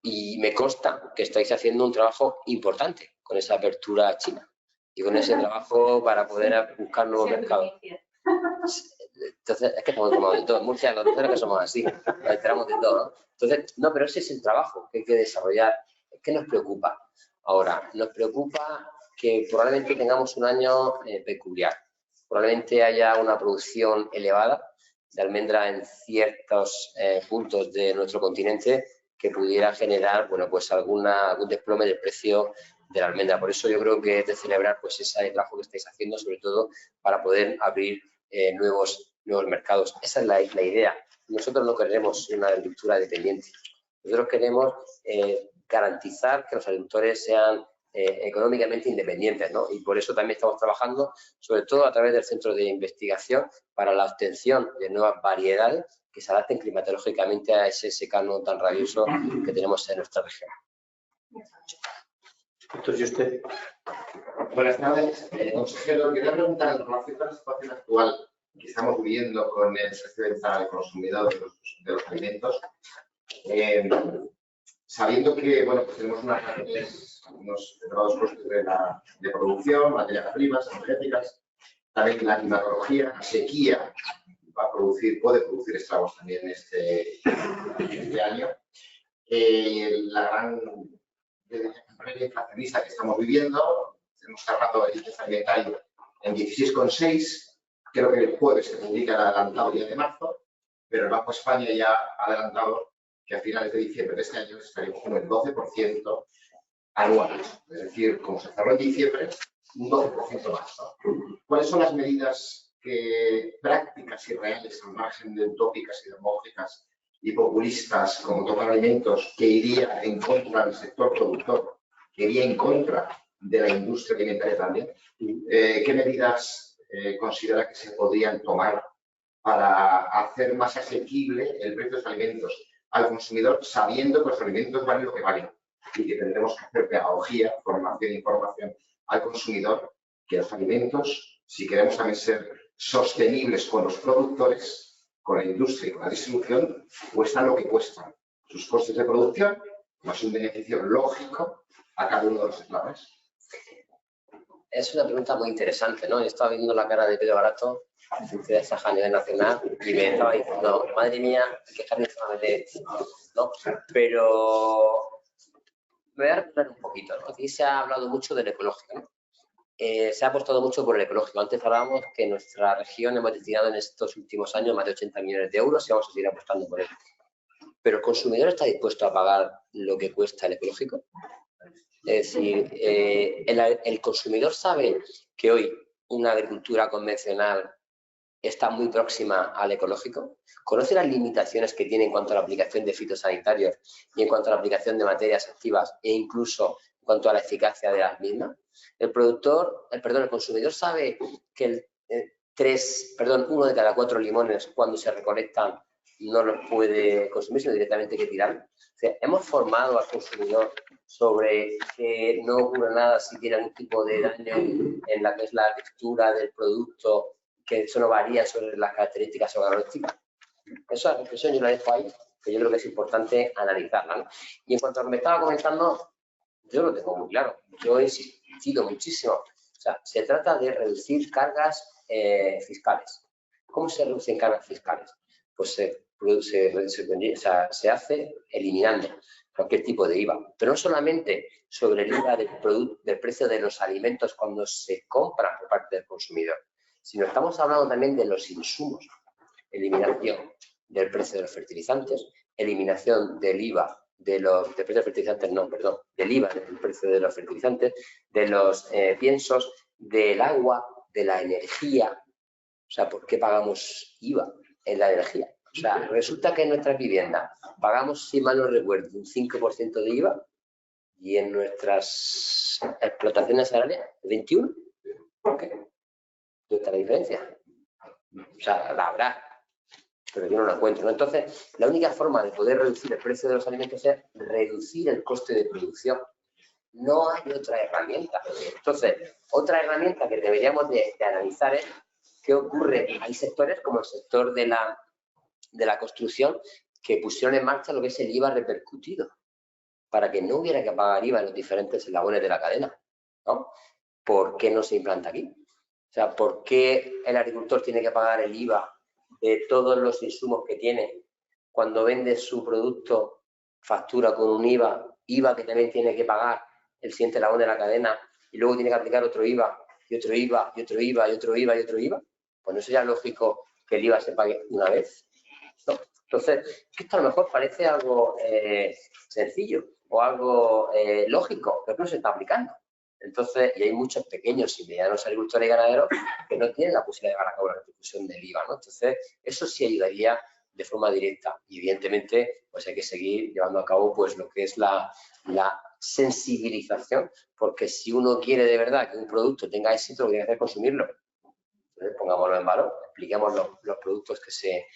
B: Y me consta que estáis haciendo un trabajo importante con esa apertura china y con ese trabajo para poder buscar nuevos mercados. Entonces, es que estamos como de todo. En Murcia, los que somos así, nos enteramos de todo, ¿no? Entonces, no, pero ese es el trabajo que hay que desarrollar. ¿Qué nos preocupa? Ahora, nos preocupa que probablemente tengamos un año peculiar. Probablemente haya una producción elevada de almendra en ciertos puntos de nuestro continente que pudiera generar, bueno, pues algún desplome del precio de la almendra. Por eso yo creo que es de celebrar pues ese trabajo que estáis haciendo, sobre todo para poder abrir nuevos mercados. Esa es la idea. Nosotros no queremos una agricultura dependiente. Nosotros queremos garantizar que los agricultores sean económicamente independientes, ¿no? Y por eso también estamos trabajando, sobre todo a través del Centro de Investigación, para la obtención de nuevas variedades que se adapten climatológicamente a ese secano tan rabioso que tenemos en nuestra región.
A: Entonces, ¿y usted?
F: Buenas tardes, consejero. Quería preguntar en relación con la situación actual que estamos viviendo con el precio de venta al consumidor de los alimentos, sabiendo que, bueno, pues tenemos unos elevados costes de producción, materias primas, energéticas, también la climatología, la sequía puede producir estragos también este año. La gran carrera inflacionista que estamos viviendo, hemos cerrado el índice alimentario en 16,6, creo que el jueves se publica el adelantado día de marzo, pero el Banco de España ya ha adelantado que a finales de diciembre de este año estaríamos con el 12% anual. Es decir, como se cerró en diciembre, un 12% más, ¿no? ¿Cuáles son las medidas prácticas y reales, al margen de utópicas y demagógicas y populistas, como tomar alimentos, que iría en contra del sector productor, que iría en contra de la industria alimentaria también? ¿Qué medidas considera que se podrían tomar para hacer más asequible el precio de los alimentos al consumidor, sabiendo que los alimentos valen lo que valen? y que tendremos que hacer pedagogía, formación e información al consumidor que los alimentos, si queremos también ser sostenibles con los productores, con la industria y con la distribución, cuestan lo que cuestan. Sus costes de producción más un beneficio lógico a cada uno de los eslabones.
B: Es una pregunta muy interesante, ¿no? He estado viendo la cara de Pedro Barato, de Saja a nivel nacional, y me estaba diciendo, madre mía, qué jardín de ¿no? Pero me voy a recuperar un poquito, ¿no? Aquí se ha hablado mucho del ecológico, ¿no? Se ha apostado mucho por el ecológico. Antes hablábamos que en nuestra región hemos destinado en estos últimos años más de 80 millones de euros y vamos a seguir apostando por él. Pero el consumidor está dispuesto a pagar lo que cuesta el ecológico. Es decir, el consumidor sabe que hoy una agricultura convencional está muy próxima al ecológico, conoce las limitaciones que tiene en cuanto a la aplicación de fitosanitarios y en cuanto a la aplicación de materias activas e incluso en cuanto a la eficacia de las mismas. El consumidor sabe que uno de cada 4 limones cuando se recolectan no los puede consumir, sino directamente hay que tirar. O sea, hemos formado al consumidor sobre que no ocurre nada si tiene algún tipo de daño en la que es la textura del producto, que eso no varía sobre las características organolépticas. Esa reflexión yo la dejo ahí, que yo creo que es importante analizarla, ¿no? Y en cuanto a lo que me estaba comentando, yo lo tengo muy claro. Yo he insistido muchísimo. O sea, se trata de reducir cargas fiscales. ¿Cómo se reducen cargas fiscales? Pues se hace eliminando cualquier tipo de IVA. Pero no solamente sobre el IVA del precio de los alimentos cuando se compran por parte del consumidor, sino estamos hablando también de los insumos. Eliminación del precio de los fertilizantes, eliminación del IVA del precio de fertilizantes, del IVA del precio de los fertilizantes, de los piensos, del agua, de la energía. O sea, ¿por qué pagamos IVA en la energía? O sea, resulta que en nuestras viviendas pagamos, si mal no recuerdo, un 5% de IVA y en nuestras explotaciones agrarias, 21%. ¿Por qué? ¿Dónde está la diferencia? O sea, la habrá, pero yo no la encuentro, ¿no? Entonces, la única forma de poder reducir el precio de los alimentos es reducir el coste de producción. No hay otra herramienta. Entonces, otra herramienta que deberíamos de analizar es qué ocurre. Hay sectores como el sector de la construcción que pusieron en marcha lo que es el IVA repercutido para que no hubiera que pagar IVA en los diferentes eslabones de la cadena, ¿no? ¿Por qué no se implanta aquí? O sea, ¿por qué el agricultor tiene que pagar el IVA de todos los insumos que tiene cuando vende su producto, factura con un IVA que también tiene que pagar el siguiente eslabón de la cadena y luego tiene que aplicar otro IVA y otro IVA y otro IVA y otro IVA y otro IVA? Pues no sería lógico que el IVA se pague una vez, ¿no? Entonces, esto a lo mejor parece algo sencillo o algo lógico, pero no se está aplicando. Entonces, y hay muchos pequeños y medianos agricultores y ganaderos que no tienen la posibilidad de llevar a cabo la repercusión del IVA, ¿no? Entonces, eso sí ayudaría de forma directa. Y evidentemente, pues hay que seguir llevando a cabo pues lo que es la sensibilización, porque si uno quiere de verdad que un producto tenga éxito, lo que tiene que hacer es consumirlo. Entonces, pongámoslo en valor, expliquemos los productos que se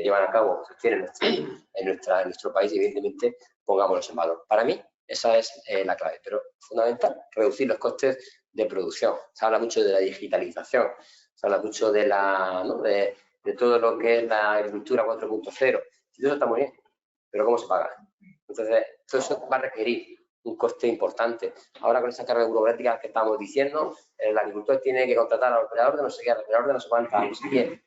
B: llevan a cabo, que se tienen en nuestro país y evidentemente pongámoslos en valor. Para mí, esa es la clave, pero fundamental, reducir los costes de producción. Se habla mucho de la digitalización, se habla mucho de todo lo que es la agricultura 4.0. Y eso está muy bien, pero ¿cómo se paga? Entonces, todo eso va a requerir un coste importante. Ahora con esa carga burocrática que estamos diciendo, el agricultor tiene que contratar al operador de no sé qué, al operador de no sé cuántas, no sé quién,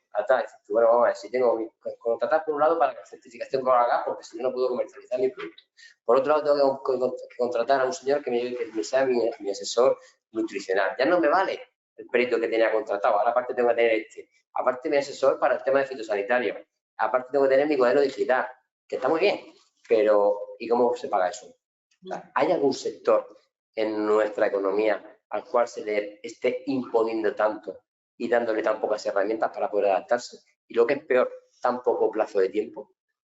B: bueno, vamos a ver, si tengo que contratar por un lado para que la certificación lo haga, porque si no, no puedo comercializar mi producto. Por otro lado, tengo que contratar a un señor que me sea mi asesor nutricional. Ya no me vale el perito que tenía contratado, ahora aparte tengo que tener aparte mi asesor para el tema de fitosanitario, aparte tengo que tener mi cuaderno digital, que está muy bien, pero ¿y cómo se paga eso? O sea, ¿hay algún sector en nuestra economía al cual se le esté imponiendo tanto y dándole tan pocas herramientas para poder adaptarse? Y lo que es peor, tan poco plazo de tiempo.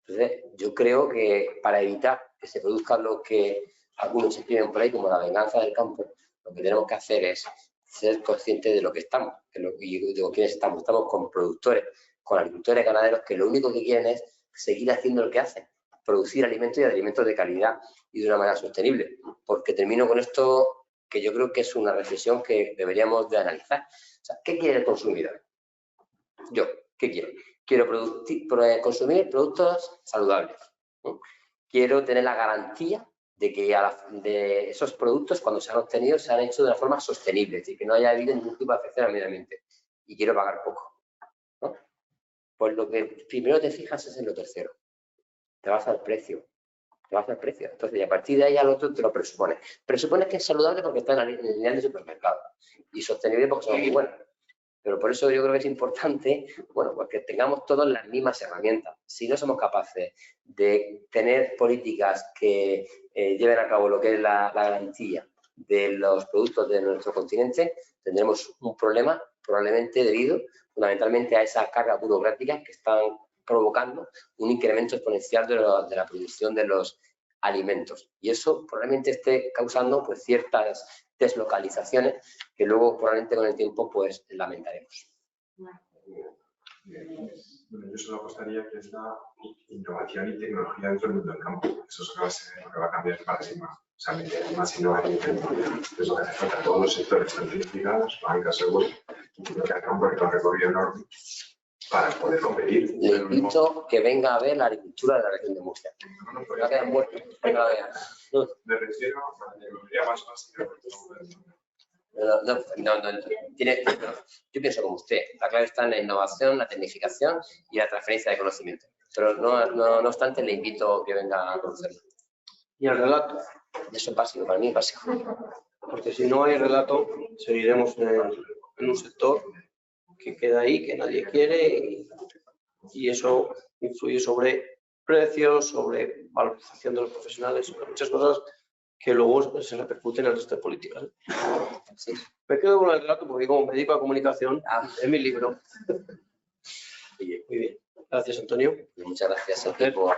B: Entonces, yo creo que para evitar que se produzca lo que algunos escriben por ahí como la venganza del campo, lo que tenemos que hacer es ser conscientes de lo que estamos, y digo, ¿quiénes estamos? Estamos con productores, con agricultores ganaderos que lo único que quieren es seguir haciendo lo que hacen. producir alimentos y alimentos de calidad y de una manera sostenible. Porque termino con esto, que yo creo que es una reflexión que deberíamos de analizar. O sea, ¿qué quiere el consumidor? Yo, ¿qué quiero? Quiero consumir productos saludables, ¿no? Quiero tener la garantía de que de esos productos, cuando se han obtenido, se han hecho de una forma sostenible, es decir, que no haya habido ningún tipo de afección al medio ambiente. Y quiero pagar poco, ¿no? Pues lo que primero te fijas es en lo tercero. Te vas al precio. Te vas al precio. Entonces, y a partir de ahí al otro te lo presupones. Presupones que es saludable porque está en el lineal de supermercado. Y sostenible porque son muy buenos. Pero por eso yo creo que es importante, bueno, pues que tengamos todas las mismas herramientas. Si no somos capaces de tener políticas que lleven a cabo lo que es la garantía de los productos de nuestro continente, tendremos un problema probablemente debido fundamentalmente a esa carga burocrática que están provocando un incremento exponencial de la producción de los alimentos. Y eso probablemente esté causando pues ciertas deslocalizaciones que luego probablemente con el tiempo pues lamentaremos.
D: Bueno, yo solo apostaría que es la innovación y tecnología dentro del mundo del campo. Eso es lo que va a cambiar el paradigma. O sea, meter más innovación y tecnología es lo que hace falta. Todos los sectores están identificados, banca, seguro, y creo que el campo hay un recorrido enorme para poder competir.
B: Le invito que venga a ver la agricultura de la región de Murcia.
D: No,
B: No queda muerto, que la vea.
D: me refiero a la tecnología más básica.
B: Yo pienso como usted. La clave está en la innovación, la tecnificación y la transferencia de conocimiento. Pero no obstante, le invito a que venga a conocerlo.
A: Y el relato.
B: Eso es básico, para mí es básico.
A: Porque si no hay relato, seguiremos en un sector que queda ahí, que nadie quiere y eso influye sobre precios, sobre valorización de los profesionales, sobre muchas cosas que luego se repercuten en el resto de políticas.
B: Sí.
A: Me quedo con el relato porque como me dedico a comunicación, es mi libro. Muy bien. Gracias, Antonio.
B: Muchas gracias a ti por